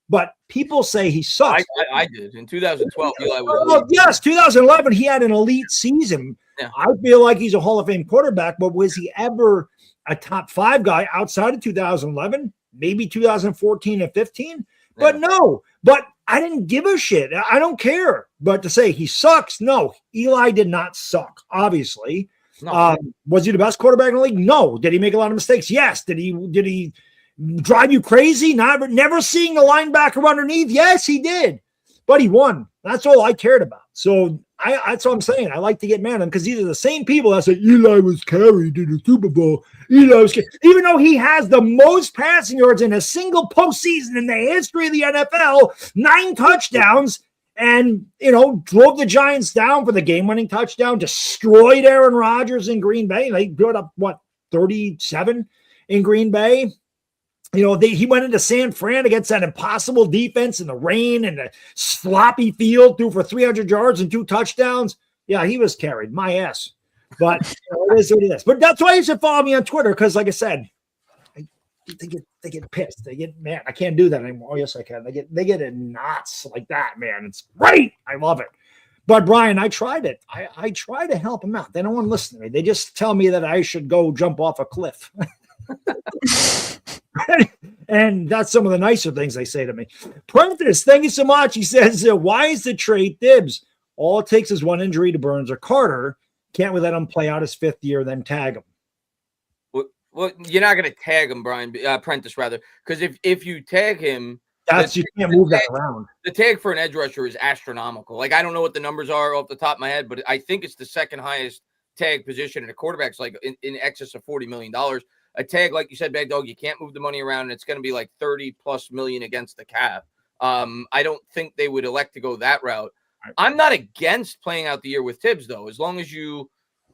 But people say he sucks. I did. In 2012, Eli was elite. Yes, 2011, he had an elite season. Yeah. I feel like he's a Hall of Fame quarterback, but was he ever a top 5 guy outside of 2011? Maybe 2014 and 15? But no. But I didn't give a shit. I don't care. But to say he sucks, no. Eli did not suck, obviously. No. Was he the best quarterback in the league? No. Did he make a lot of mistakes? Yes. Did he drive you crazy? Never seeing the linebacker underneath? Yes, he did. But he won. That's all I cared about. So that's what I'm saying. I like to get mad at him because these are the same people that say Eli was carried to the Super Bowl. Eli was carried. Even though he has the most passing yards in a single postseason in the history of the NFL, 9 touchdowns, and, drove the Giants down for the game-winning touchdown, destroyed Aaron Rodgers in Green Bay. They brought up, 37 in Green Bay? He went into San Fran against that impossible defense in the rain and the sloppy field, threw for 300 yards and 2 touchdowns. Yeah, he was carried. My ass. But it is what it is. But that's why you should follow me on Twitter because, like I said, they get pissed. They get mad. I can't do that anymore. Oh, yes, I can. They get in knots like that, man. It's great. I love it. But, Brian, I tried it. I try to help them out. They don't want to listen to me. They just tell me that I should go jump off a cliff. And that's some of the nicer things they say to me. Prentice, thank you so much. He says, why is the trade Thibs? All it takes is one injury to Burns or Carter. Can't we let him play out his 5th year, then tag him? Well, you're not going to tag him, Prentice, rather, because if you tag him, you can't move that around. The tag for an edge rusher is astronomical. Like, I don't know what the numbers are off the top of my head, but I think it's the 2nd highest tag position in a quarterback's like in excess of $40 million. A tag, like you said, Baddog, you can't move the money around, and it's going to be like $30+ million against the cap. I don't think they would elect to go that route. Right. I'm not against playing out the year with Thibs, though, as long as you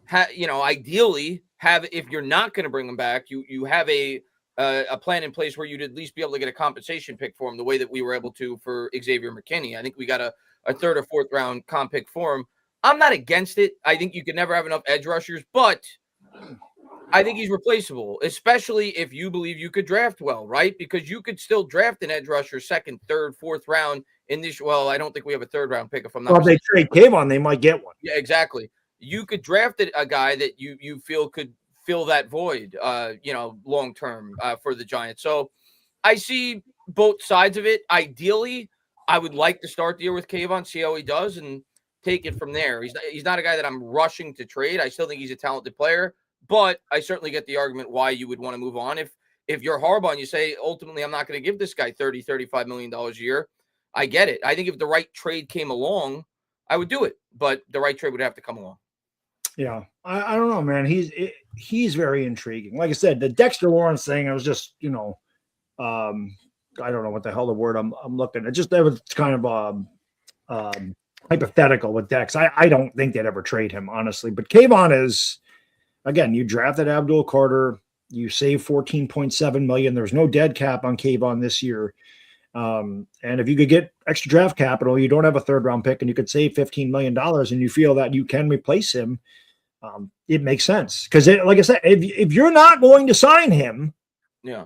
ideally have, if you're not going to bring him back, you have a plan in place where you'd at least be able to get a compensation pick for him the way that we were able to for Xavier McKinney. I think we got a 3rd or 4th round comp pick for him. I'm not against it. I think you can never have enough edge rushers, but I think he's replaceable, especially if you believe you could draft well, right? Because you could still draft an edge rusher second, third, fourth round in this. Well, I don't think we have a third round pick if I'm not Well, if they trade Kayvon, they might get one. Yeah, exactly. You could draft a guy that you feel could fill that void, long term for the Giants. So I see both sides of it. Ideally, I would like to start the year with Kayvon, see how he does, and take it from there. He's not a guy that I'm rushing to trade. I still think he's a talented player, but I certainly get the argument why you would want to move on. If you're Harbaugh and you say, ultimately, I'm not going to give this guy $35 million a year, I get it. I think if the right trade came along, I would do it, but the right trade would have to come along. Yeah, I don't know, man. He's very intriguing. Like I said, the Dexter Lawrence thing, I was just, I don't know what the hell the word I'm looking at. That was kind of hypothetical with Dex. I don't think they'd ever trade him, honestly. But Kayvon is, again, you drafted Abdul Carter, you save $14.7 million. There's no dead cap on Kayvon this year. And if you could get extra draft capital, you don't have a third round pick and you could save $15 million and you feel that you can replace him. It makes sense. Because like I said, if you're not going to sign him, yeah,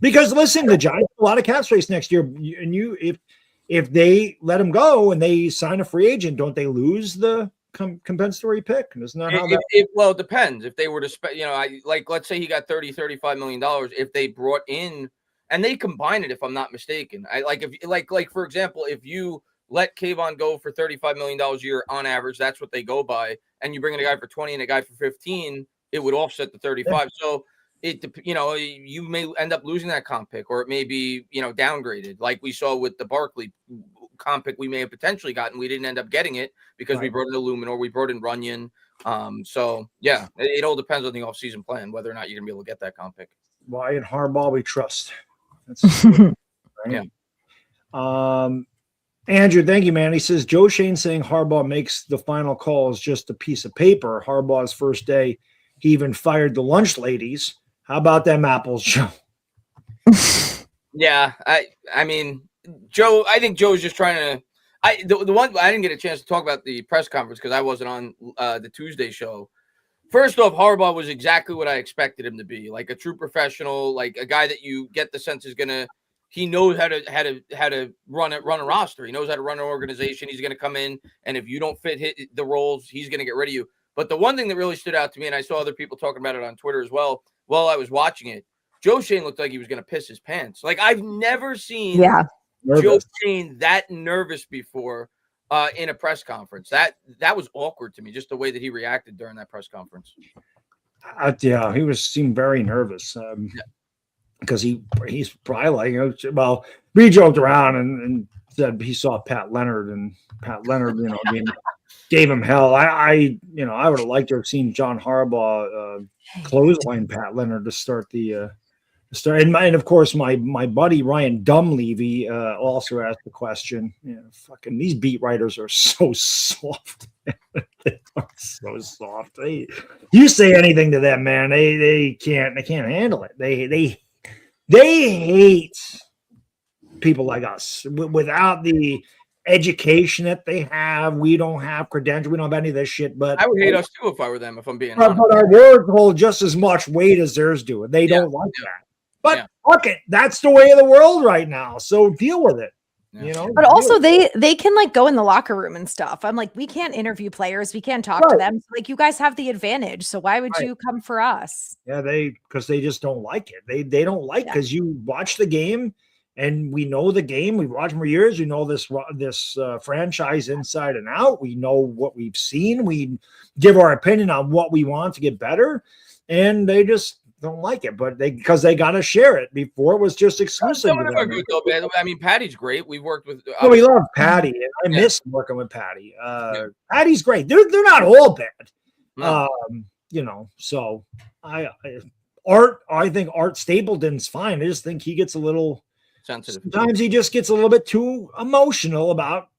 because listen, the Giants have a lot of cap space next year. And if they let him go and they sign a free agent, don't they lose the compensatory pick? And isn't that how well, it depends. If they were to spend, let's say he got $35 million, if they brought in and they combine it, if I'm not mistaken. If for example, if you let Kayvon go for $35 million a year on average, that's what they go by, and you bring in a guy for 20 and a guy for 15, it would offset the 35. Yeah. So you may end up losing that comp pick, or it may be, downgraded, like we saw with the Barkley comp pick we may have potentially gotten. We didn't end up getting it because we brought in Illuminor, we brought in Runyon. So yeah, it all depends on the offseason plan, whether or not you're gonna be able to get that comp pick. Why in Harbaugh we trust. That's right? Yeah. Andrew, thank you, man. He says Joe Shane saying Harbaugh makes the final call is just a piece of paper. Harbaugh's first day, he even fired the lunch ladies. How about them apples, Joe? Yeah, I mean, Joe. I think Joe's just trying to. The one I didn't get a chance to talk about the press conference because I wasn't on the Tuesday show. First off, Harbaugh was exactly what I expected him to be, like a true professional, like a guy that you get the sense is gonna. He knows how to run a roster. He knows how to run an organization. He's gonna come in, and if you don't fit the roles, he's gonna get rid of you. But the one thing that really stood out to me, and I saw other people talking about it on Twitter as well while I was watching it, Joe Shane looked like he was gonna piss his pants. Like I've never seen Joe Shane that nervous before. In a press conference, that was awkward to me, just the way that he reacted during that press conference. He seemed very nervous because he's probably like, we joked around and said he saw Pat Leonard and Pat Leonard, gave him hell. I would have liked to have seen John Harbaugh clothesline Pat Leonard to start the. And of course, my buddy Ryan Dumlevy also asked the question. Fucking these beat writers are so soft. They are so soft. You say anything to them, man, they can't handle it. They hate people like us without the education that they have. We don't have credentials. We don't have any of this shit. But I would hate us too if I were them. If I'm being honest. But our words hold just as much weight as theirs do, and they don't like that. But fuck it, that's the way of the world right now. So deal with it. But also they can go in the locker room and stuff. I'm like, we can't interview players, we can't talk to them. So, you guys have the advantage. So why would you come for us? Yeah, because they just don't like it. They don't like because you watch the game and we know the game. We've watched for years. We know this franchise inside and out. We know what we've seen. We give our opinion on what we want to get better, and they just don't like it, but because they got to share it. Before it was just exclusive. Some of them are good though, man. I mean, Patty's great. We worked with. We love Patty. I miss working with Patty. Patty's great. They're not all bad. No. So I think Art Stapleton's fine. I just think he gets a little sensitive. Sometimes he just gets a little bit too emotional about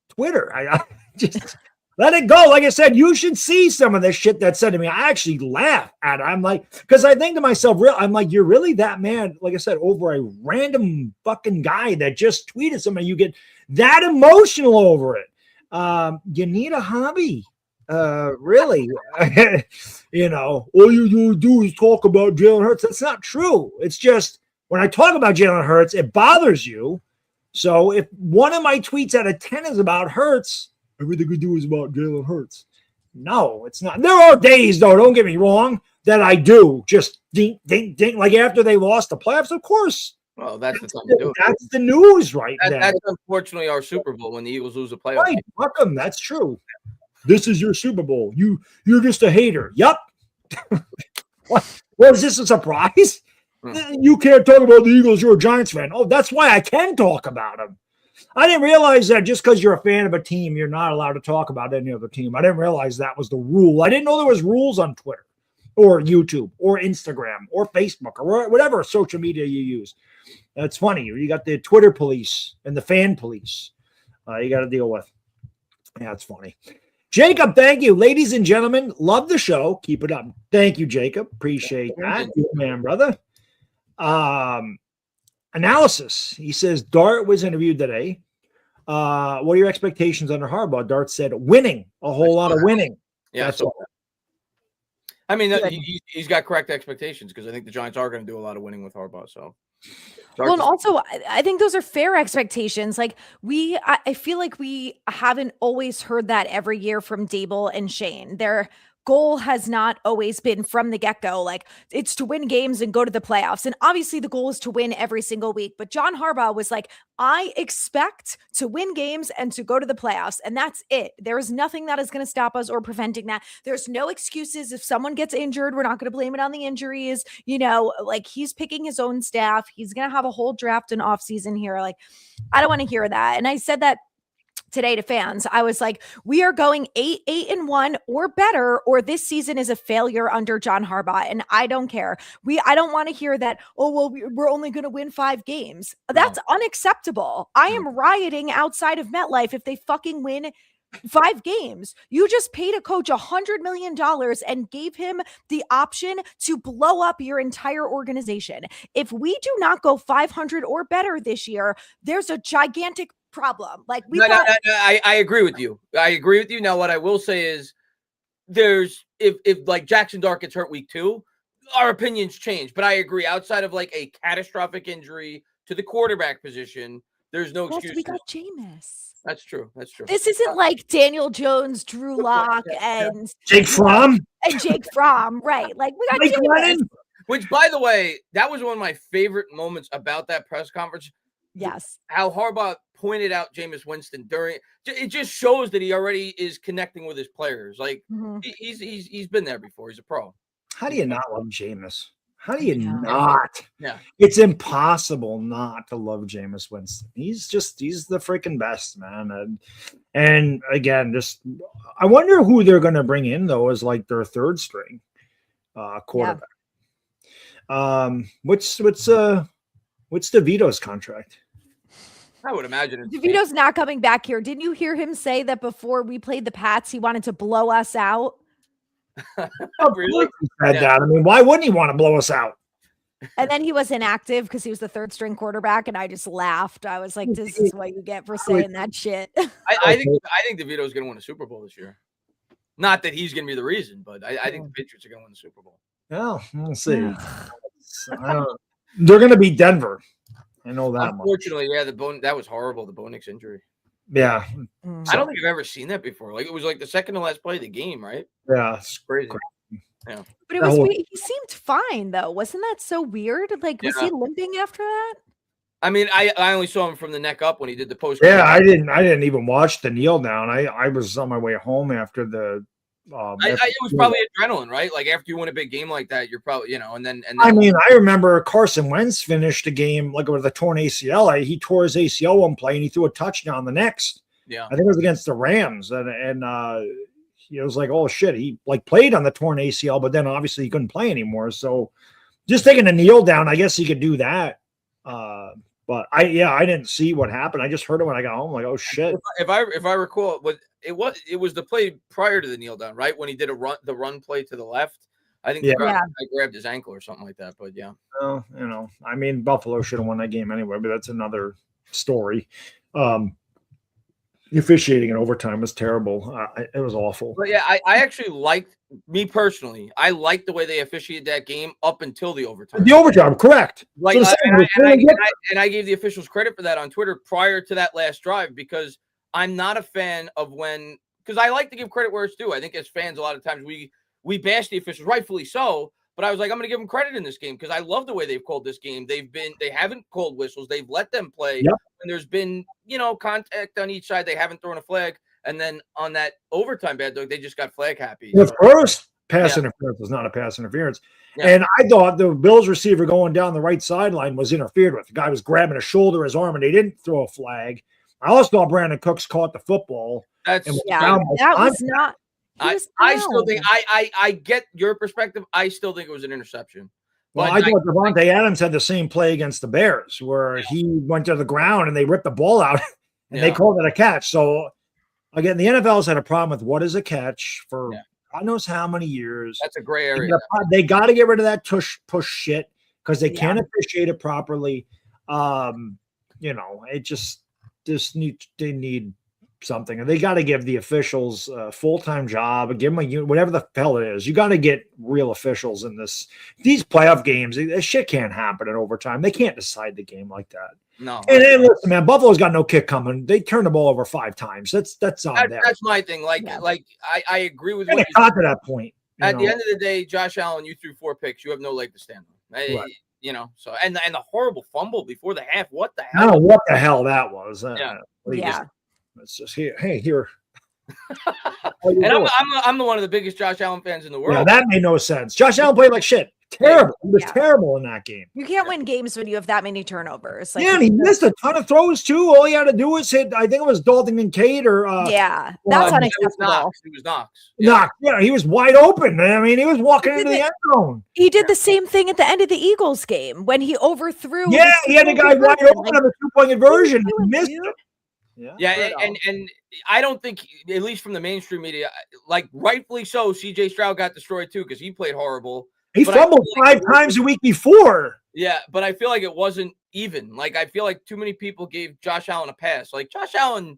Twitter. I just. Let it go. Like I said, you should see some of this shit that's said to me. I actually laugh at it. I'm like, because I think to myself, I'm like, you're really that mad, like I said, over a random fucking guy that just tweeted something. You get that emotional over it. You need a hobby. Really. All you do is talk about Jalen Hurts. That's not true. It's just when I talk about Jalen Hurts, it bothers you. So if one of my tweets out of 10 is about Hurts, everything we do is about Jalen Hurts. No, it's not. There are days, though, don't get me wrong, that I do just ding, ding, ding. Like after they lost the playoffs, of course. Well, that's the time to do it. That's the news right now. That's unfortunately our Super Bowl when the Eagles lose a playoff. Right, welcome. That's true. This is your Super Bowl. You're just a hater. Yep. What? Well, is this a surprise? You can't talk about the Eagles. You're a Giants fan. Oh, that's why I can talk about them. I didn't realize that just because you're a fan of a team, you're not allowed to talk about any other team. I didn't realize that was the rule. I didn't know there was rules on Twitter or YouTube or Instagram or Facebook or whatever social media you use. That's funny. You got the Twitter police and the fan police you got to deal with. Yeah, it's funny. Jacob, thank you. Ladies and gentlemen, love the show. Keep it up. Thank you, Jacob. Appreciate that. Good man, brother. Analysis. He says, Dart was interviewed today. What are your expectations under Harbaugh? Dart said winning. A whole lot of winning. Yeah, that's all. I mean, he's got correct expectations because I think the Giants are going to do a lot of winning with Harbaugh. So, well, and also I think those are fair expectations. Like I feel like we haven't always heard that every year from Dable and Shane. Their goal has not always been from the get-go, like it's to win games and go to the playoffs. And obviously the goal is to win every single week. But John Harbaugh was like, I expect to win games and to go to the playoffs. And that's it. There is nothing that is going to stop us or preventing that. There's no excuses. If someone gets injured, we're not going to blame it on the injuries. Like he's picking his own staff. He's going to have a whole draft and off season here. Like, I don't want to hear that. And I said that today to fans. I was like, we are going 8-1 or better, or this season is a failure under John Harbaugh. And I don't care. I don't want to hear that, oh, well, we're only going to win 5 games. That's unacceptable. I am rioting outside of MetLife if they fucking win 5 games. You just paid a coach $100 million and gave him the option to blow up your entire organization. If we do not go 500 or better this year, there's a gigantic problem. Like I agree with you. I agree with you. Now, what I will say is if like Jackson Dart gets hurt week 2, our opinions change. But I agree. Outside of like a catastrophic injury to the quarterback position, there's no excuse. We got Jameis. That's true. This isn't like Daniel Jones, Drew Lock, and Jake Fromm. Right? Like we got Jameis. Which, by the way, that was one of my favorite moments about that press conference. Yes. How Harbaugh pointed out Jameis Winston during it just shows that he already is connecting with his players. Like he's been there before. He's a pro. How do you not love Jameis? How do you not? Yeah. It's impossible not to love Jameis Winston. He's the freaking best, man. And again, I wonder who they're going to bring in though as like their third string quarterback. Yeah. What's DeVito's contract? I would imagine DeVito's not coming back here. Didn't you hear him say that before we played the Pats, he wanted to blow us out? Really? I mean, why wouldn't he want to blow us out? And then he was inactive because he was the third string quarterback, and I just laughed. I was like, "This is what you get for saying that shit." I think DeVito's going to win a Super Bowl this year. Not that he's going to be the reason, but I think the Patriots are going to win the Super Bowl. Well, we'll see. They're going to beat Denver. I know that. Unfortunately, yeah, that was horrible. The Bo Nix injury. Yeah, I don't think I've ever seen that before. Like it was like the second to last play of the game, right? Yeah, it's crazy. Yeah, but it was weird. He seemed fine though. Wasn't that so weird? Like, was he limping after that? I mean, I only saw him from the neck up when he did the post. Yeah, I didn't even watch the kneel down. I was on my way home after the. It was probably adrenaline, right? Like after you win a big game like that, you're probably, and then. I mean, I remember Carson Wentz finished the game like with a torn ACL. He tore his ACL one play and he threw a touchdown the next. Yeah, I think it was against the Rams, and he was like, oh shit, he like played on the torn ACL, but then obviously he couldn't play anymore. So just taking a kneel down, I guess he could do that. But I didn't see what happened. I just heard it when I got home. Like, oh shit. If I recall, it was the play prior to the kneel down, right? When he did the run play to the left. I think I grabbed his ankle or something like that. But yeah. Well, I mean, Buffalo should have won that game anyway, but that's another story. The officiating in overtime was terrible. It was awful. But yeah, I actually liked, me personally, I liked the way they officiated that game up until the overtime. The overtime, correct. Like, So I gave the officials credit for that on Twitter prior to that last drive, because I'm not a fan of because I like to give credit where it's due. I think as fans, a lot of times we bash the officials, rightfully so. But I was like, I'm going to give them credit in this game because I love the way they've called this game. They haven't called whistles. They've let them play. Yep. And there's been, contact on each side. They haven't thrown a flag. And then on that overtime, Bad Dog, they just got flag happy. The first pass interference was not a pass interference. Yeah. And I thought the Bills receiver going down the right sideline was interfered with. The guy was grabbing a shoulder, his arm, and they didn't throw a flag. I also thought Brandon Cooks caught the football. That was not. I still think I get your perspective. I still think it was an interception. Well, I thought Devontae Adams had the same play against the Bears where he went to the ground and they ripped the ball out and they called it a catch. So again, the NFL's had a problem with what is a catch for God knows how many years. That's a gray area. They got to get rid of that push shit because they can't officiate it properly. It just they need something, and they got to give the officials a full-time job and give them whatever the hell it is. You got to get real officials in these playoff games. This shit can't happen in overtime. They can't decide the game like that. No. And listen, man, Buffalo's got no kick coming. They turned the ball over 5 times. That's on them. That's my thing. I agree with what you got to that point. At the end of the day, Josh Allen, you threw 4 picks. You have no leg to stand on. Right. So and the horrible fumble before the half. What the hell? I don't know what the hell that was. It's just here. And I'm the one of the biggest Josh Allen fans in the world. Yeah, that made no sense. Josh Allen played like shit. Terrible. He was terrible in that game. You can't win games when you have that many turnovers. And he missed a ton of throws too. All he had to do was hit. I think it was Dalton Kincaid or that's unacceptable. It was Knox. Knox. Yeah, he was wide open. I mean, he was walking into the end zone. He did the same thing at the end of the Eagles game when he overthrew. Yeah, he had a guy wide open on the 2-point conversion. He missed it. And I don't think, at least from the mainstream media, rightfully so, CJ Stroud got destroyed too because he played horrible. He fumbled 5 times a week before. Yeah, but I feel like it wasn't even. I feel like too many people gave Josh Allen a pass. Josh Allen,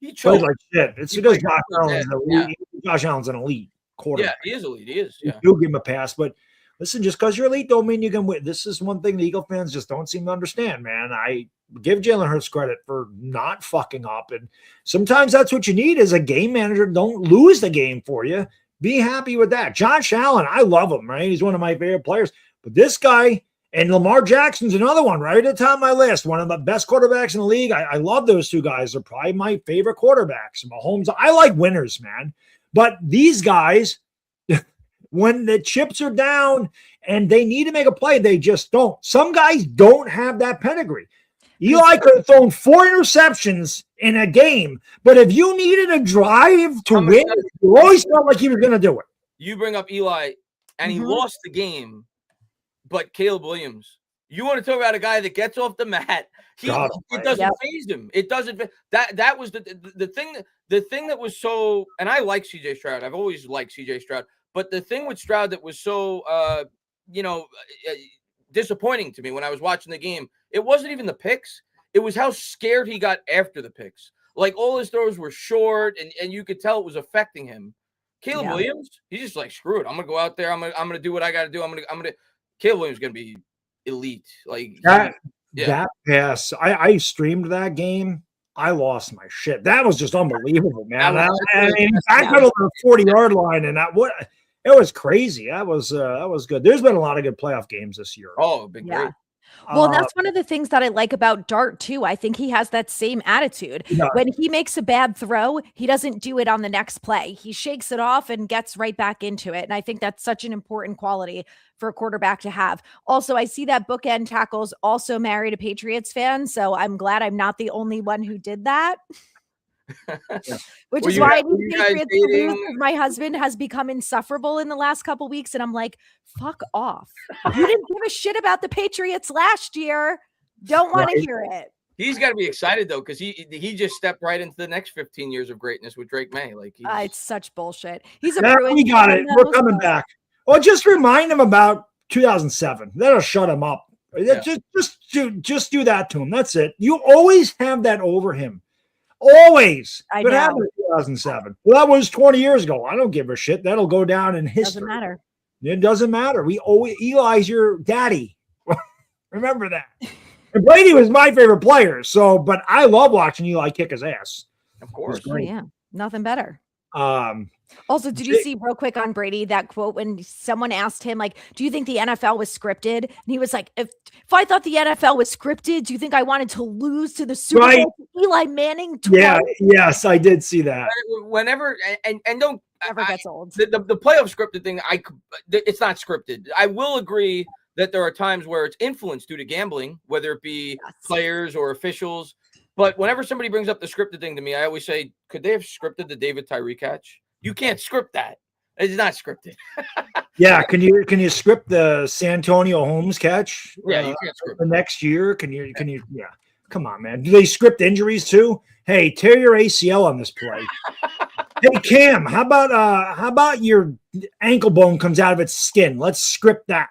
he choked like shit. It's because Josh Allen's an elite quarterback. Yeah, he is elite. He is. Yeah. You give him a pass, but listen, just because you're elite don't mean you can win. This is one thing the Eagle fans just don't seem to understand, man. I give Jalen Hurts credit for not fucking up, and sometimes that's what you need as a game manager. Don't lose the game for you. Be happy with that. Josh Allen, I love him, right? He's one of my favorite players. But this guy and Lamar Jackson's another one, right at the top of my list. One of the best quarterbacks in the league. I love those 2 guys. They're probably my favorite quarterbacks. Mahomes, I like winners, man. But these guys, when the chips are down and they need to make a play, they just don't. Some guys don't have that pedigree. Eli could have thrown 4 interceptions in a game, but if you needed a drive to win, you always felt like he was going to do it. You bring up Eli, and he lost the game, but Caleb Williams, you want to talk about a guy that gets off the mat. It doesn't faze him. It doesn't. That was the thing. The thing that was so, and I like CJ Stroud. I've always liked CJ Stroud, but the thing with Stroud that was so, disappointing to me when I was watching the game, it wasn't even the picks. It was how scared he got after the picks. All his throws were short, and you could tell it was affecting him. Caleb Williams, he's just like, screw it. I'm gonna go out there. I'm gonna do what I got to do. Caleb Williams is gonna be elite. That pass. I streamed that game. I lost my shit. That was just unbelievable, man. I got over the 40-yard line, and it was crazy. That was good. There's been a lot of good playoff games this year. Oh, been great. Well, that's one of the things that I like about Dart too. I think he has that same attitude. When he makes a bad throw, he doesn't do it on the next play. He shakes it off and gets right back into it. And I think that's such an important quality for a quarterback to have. Also, I see that Bookend Tackles also married a Patriots fan, so I'm glad I'm not the only one who did that. Which is why I need Patriots to lose, because my husband has become insufferable in the last couple weeks, and I'm like, fuck off. You didn't give a shit about the Patriots last year. Don't want to hear it. He's got to be excited though, because he just stepped right into the next 15 years of greatness with Drake May. It's such bullshit. He's a we got it. We're coming back. Well, just remind him about 2007. That'll shut him up. Yeah. Just do that to him. That's it. You always have that over him. Always. I What know. happened in 2007? Well, that was 20 years ago. I don't give a shit. That'll go down in history. Doesn't matter. It doesn't matter. Eli's your daddy. Remember that. And Brady was my favorite player. So, but I love watching Eli kick his ass. Of course. Oh, yeah. Nothing better. Also, did you see real quick on Brady that quote when someone asked him, like, do you think the NFL was scripted? And he was like, if I thought the NFL was scripted, do you think I wanted to lose to the Super Bowl to Eli Manning? Yes, I did see that. Whenever and don't never gets old. The playoff scripted thing, it's not scripted. I will agree that there are times where it's influenced due to gambling, whether it be players or officials. But whenever somebody brings up the scripted thing to me, I always say, could they have scripted the David Tyree catch? You can't script that. It's not scripted. Yeah, can you script the Santonio Holmes catch? Yeah, you can't script the next year. Can you? Yeah, come on, man. Do they script injuries too? Hey, tear your ACL on this play. Hey, Cam, how about your ankle bone comes out of its skin? Let's script that.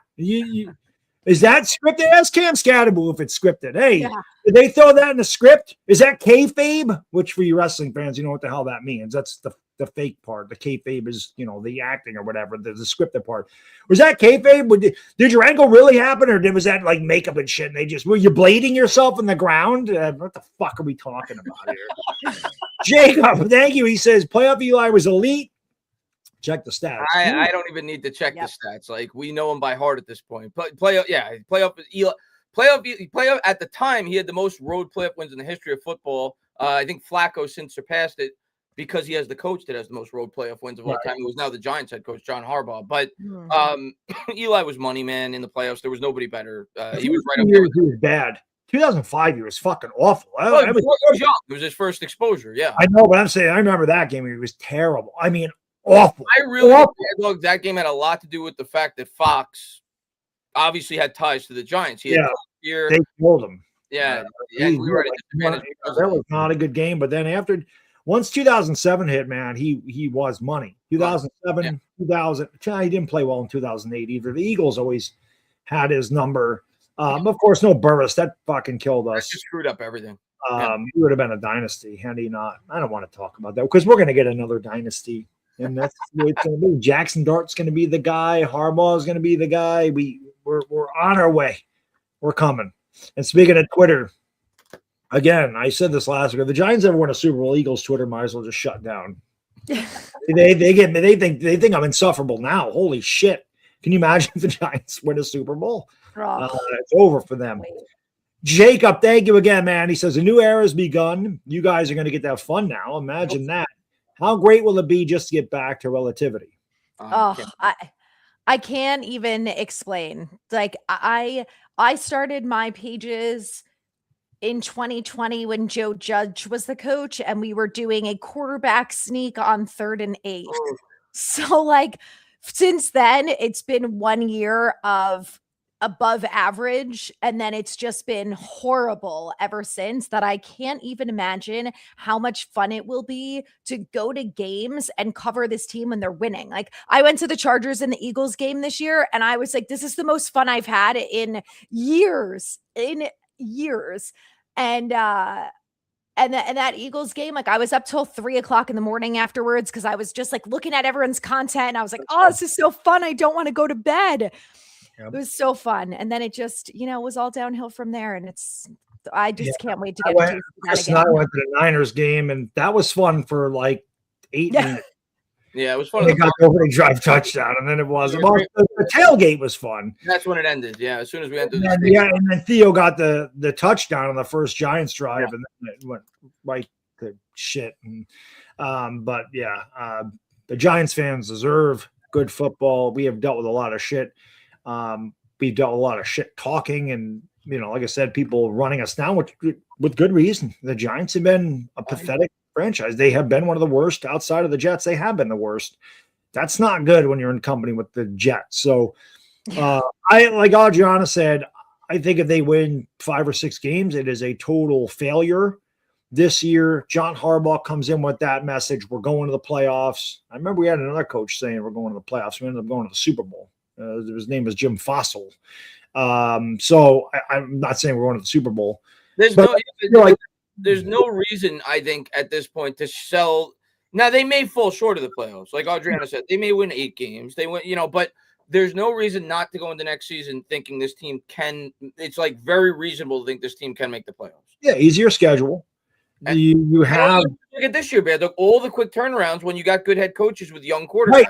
Is that scripted? Ask Cam Scatterbull if it's scripted. Hey, did they throw that in the script? Is that kayfabe? Which for you wrestling fans, you know what the hell that means. That's the fake part. The kayfabe is, the acting or whatever, the scripted part. Was that kayfabe? Did your ankle really happen, or was that like makeup and shit? And were you blading yourself in the ground? What the fuck are we talking about here? Jacob, thank you. He says playoff Eli was elite. Check the stats. I don't even need to check the stats. Like, we know him by heart at this point. Playoff at the time, he had the most road playoff wins in the history of football. I think Flacco since surpassed it because he has the coach that has the most road playoff wins of all time. He was now the Giants head coach, John Harbaugh. But Eli was money, man, in the playoffs. There was nobody better. He was right up there. He was bad. 2005, he was fucking awful. He was young. It was his first exposure. Yeah, I know, but I'm saying I remember that game. He was terrible. I mean, awful. I really think that game had a lot to do with the fact that Fox obviously had ties to the Giants. They killed him. Yeah, we were at a disadvantage. That was not a good game. But then once 2007 hit, man, he was money. 2007, 2000. He didn't play well in 2008 either. The Eagles always had his number. Of course, no Burris. That fucking killed us. That just screwed up everything. He would have been a dynasty had he not. I don't want to talk about that because we're going to get another dynasty. And that's the way it's going to be. Jackson Dart's going to be the guy. Harbaugh is going to be the guy. We're on our way. We're coming. And speaking of Twitter, again, I said this last week. If the Giants ever win a Super Bowl, Eagles Twitter might as well just shut down. they think I'm insufferable now. Holy shit! Can you imagine if the Giants win a Super Bowl? It's over for them. Jacob, thank you again, man. He says a new era has begun. You guys are going to get that fun now. Imagine that. How great will it be just to get back to relativity? I can't even explain. Like I started my pages in 2020 when Joe Judge was the coach and we were doing a quarterback sneak on 3rd and 8. So like since then it's been 1 year of above average, and then it's just been horrible ever since. That I can't even imagine how much fun it will be to go to games and cover this team when they're winning. Like I went to the Chargers and the Eagles game this year and I was like, this is the most fun I've had in years. And that Eagles game, like I was up till 3:00 in the morning afterwards because I was just like looking at everyone's content and I was like, oh, this is so fun. I don't want to go to bed. It was so fun. And then it just, was all downhill from there. And I just can't wait to get to that again. I went to the Niners game and that was fun for like 8 minutes. Yeah, it was fun. They got the opening drive touchdown and then it was. The tailgate was fun. That's when it ended. Yeah, as soon as we entered and then Theo got the touchdown on the first Giants drive and then it went right to shit. And, the Giants fans deserve good football. We have dealt with a lot of shit. We've dealt with a lot of shit talking and, like I said, people running us down with good reason. The Giants have been a pathetic franchise. They have been one of the worst outside of the Jets. They have been the worst. That's not good when you're in company with the Jets. So like Adriana said, I think if they win 5 or 6 games, it is a total failure. This year, John Harbaugh comes in with that message. We're going to the playoffs. I remember we had another coach saying we're going to the playoffs. We ended up going to the Super Bowl. His name was Jim Fossil. So I'm not saying we're going to the Super Bowl. There's there's no reason, I think, at this point to sell. Now they may fall short of the playoffs, like Adriana said. They may win 8 games. They win, but there's no reason not to go into next season thinking this team can. It's like very reasonable to think this team can make the playoffs. Yeah, easier schedule. You have look at this year, man. Look, all the quick turnarounds when you got good head coaches with young quarterbacks. Right.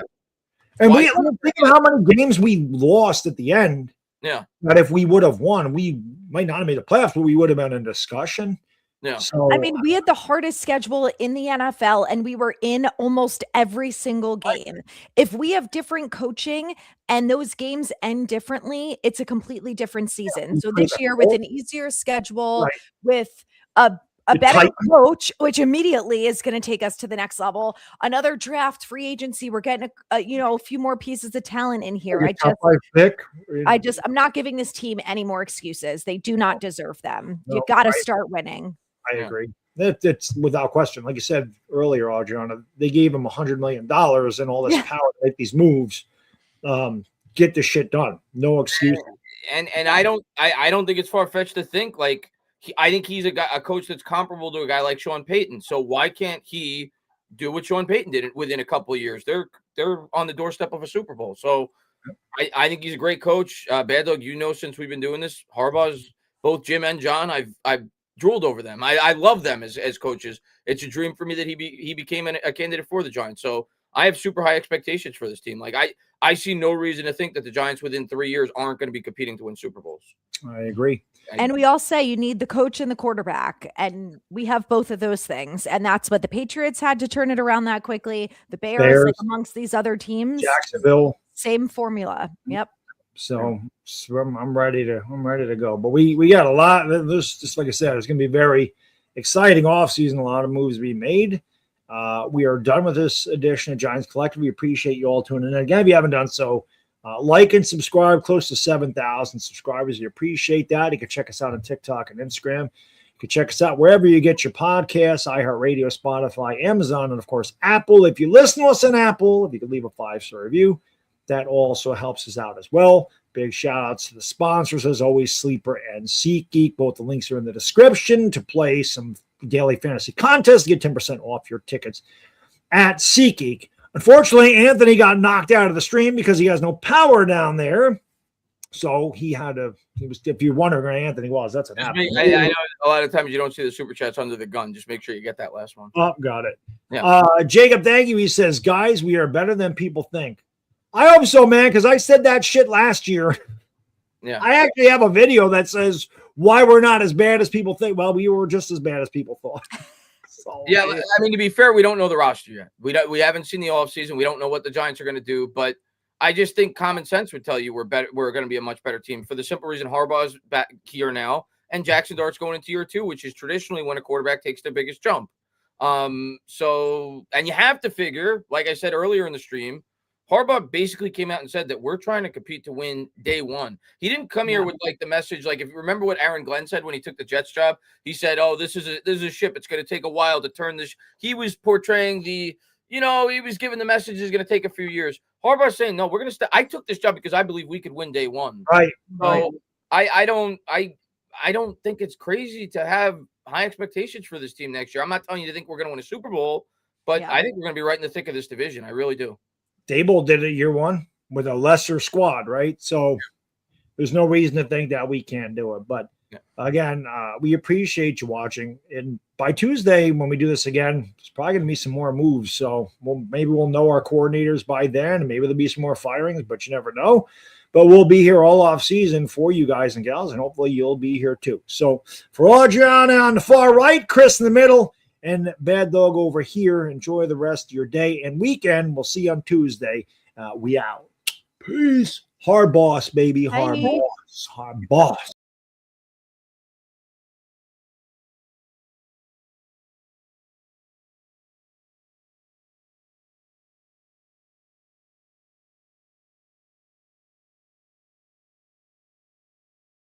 And we think of how many games we lost at the end. Yeah. That if we would have won, we might not have made the playoffs, but we would have been in discussion. Yeah. So, I mean, we had the hardest schedule in the NFL, and we were in almost every single game. If we have different coaching and those games end differently, it's a completely different season. So this year, with an easier schedule, with a better coach, which immediately is going to take us to the next level. Another draft, free agency. We're getting a few more pieces of talent in here. I'm not giving this team any more excuses. They do not deserve them. You got to start winning. I agree. It's without question. Like you said earlier, Adriana, they gave him $100 million and all this power to make these moves. Get the shit done. No excuse. And I don't think it's far fetched to think like. I think he's a coach that's comparable to a guy like Sean Payton. So why can't he do what Sean Payton did within a couple of years? They're on the doorstep of a Super Bowl. So I think he's a great coach. Baddog, since we've been doing this, Harbaugh's both Jim and John. I've drooled over them. I love them as coaches. It's a dream for me that he became a candidate for the Giants. So I have super high expectations for this team. Like I see no reason to think that the Giants within 3 years aren't going to be competing to win Super Bowls. I agree. And we all say you need the coach and the quarterback, and we have both of those things. And that's what the Patriots had to turn it around that quickly. The Bears. Like amongst these other teams, Jacksonville, same formula. Yep. So I'm ready to go. But we got a lot. This, just like I said, it's going to be very exciting offseason. A lot of moves to be made. We are done with this edition of Giants Collective. We appreciate you all tuning in. Again, if you haven't done so, like and subscribe. Close to 7,000 subscribers. We appreciate that. You can check us out on TikTok and Instagram. You can check us out wherever you get your podcasts, iHeartRadio, Spotify, Amazon, and, of course, Apple. If you listen to us on Apple, if you could leave a 5-star review, that also helps us out as well. Big shout-outs to the sponsors, as always, Sleeper and SeatGeek. Both the links are in the description to play some daily fantasy contests. Get 10% off your tickets at SeatGeek. Unfortunately, Anthony got knocked out of the stream because he has no power down there. So he was, if you're wondering where Anthony was, that's an apple. I know a lot of times you don't see the super chats under the gun. Just make sure you get that last one. Oh, got it. Yeah. Jacob, thank you. He says, guys, we are better than people think. I hope so, man, because I said that shit last year. Yeah. I actually have a video that says why we're not as bad as people think. Well, we were just as bad as people thought. So, yeah, I mean, to be fair, we don't know the roster yet. We haven't seen the offseason. We don't know what the Giants are going to do, but I just think common sense would tell you we're going to be a much better team for the simple reason Harbaugh's back here now, and Jackson Dart's going into year 2, which is traditionally when a quarterback takes the biggest jump. So, and you have to figure, like I said earlier in the stream, Harbaugh basically came out and said that we're trying to compete to win day one. He didn't come here with like the message, like if you remember what Aaron Glenn said when he took the Jets job, he said, "Oh, this is a ship. It's going to take a while to turn this." He was portraying he was giving the message is going to take a few years. Harbaugh's saying, "No, we're going to I took this job because I believe we could win day one." Right. So I don't think it's crazy to have high expectations for this team next year. I'm not telling you to think we're going to win a Super Bowl, but I think we're going to be right in the thick of this division. I really do. Dable did it year 1 with a lesser squad, right? So there's no reason to think that we can't do it. But again, we appreciate you watching. And by Tuesday, when we do this again, there's probably going to be some more moves. So maybe we'll know our coordinators by then, and maybe there'll be some more firings, but you never know. But we'll be here all off season for you guys and gals, and hopefully you'll be here too. So for Adriana on the far right, Chris in the middle, and Bad Dog over here, enjoy the rest of your day and weekend. We'll see you on Tuesday. We out. Peace. Hard boss, baby. Hard boss. Hard boss.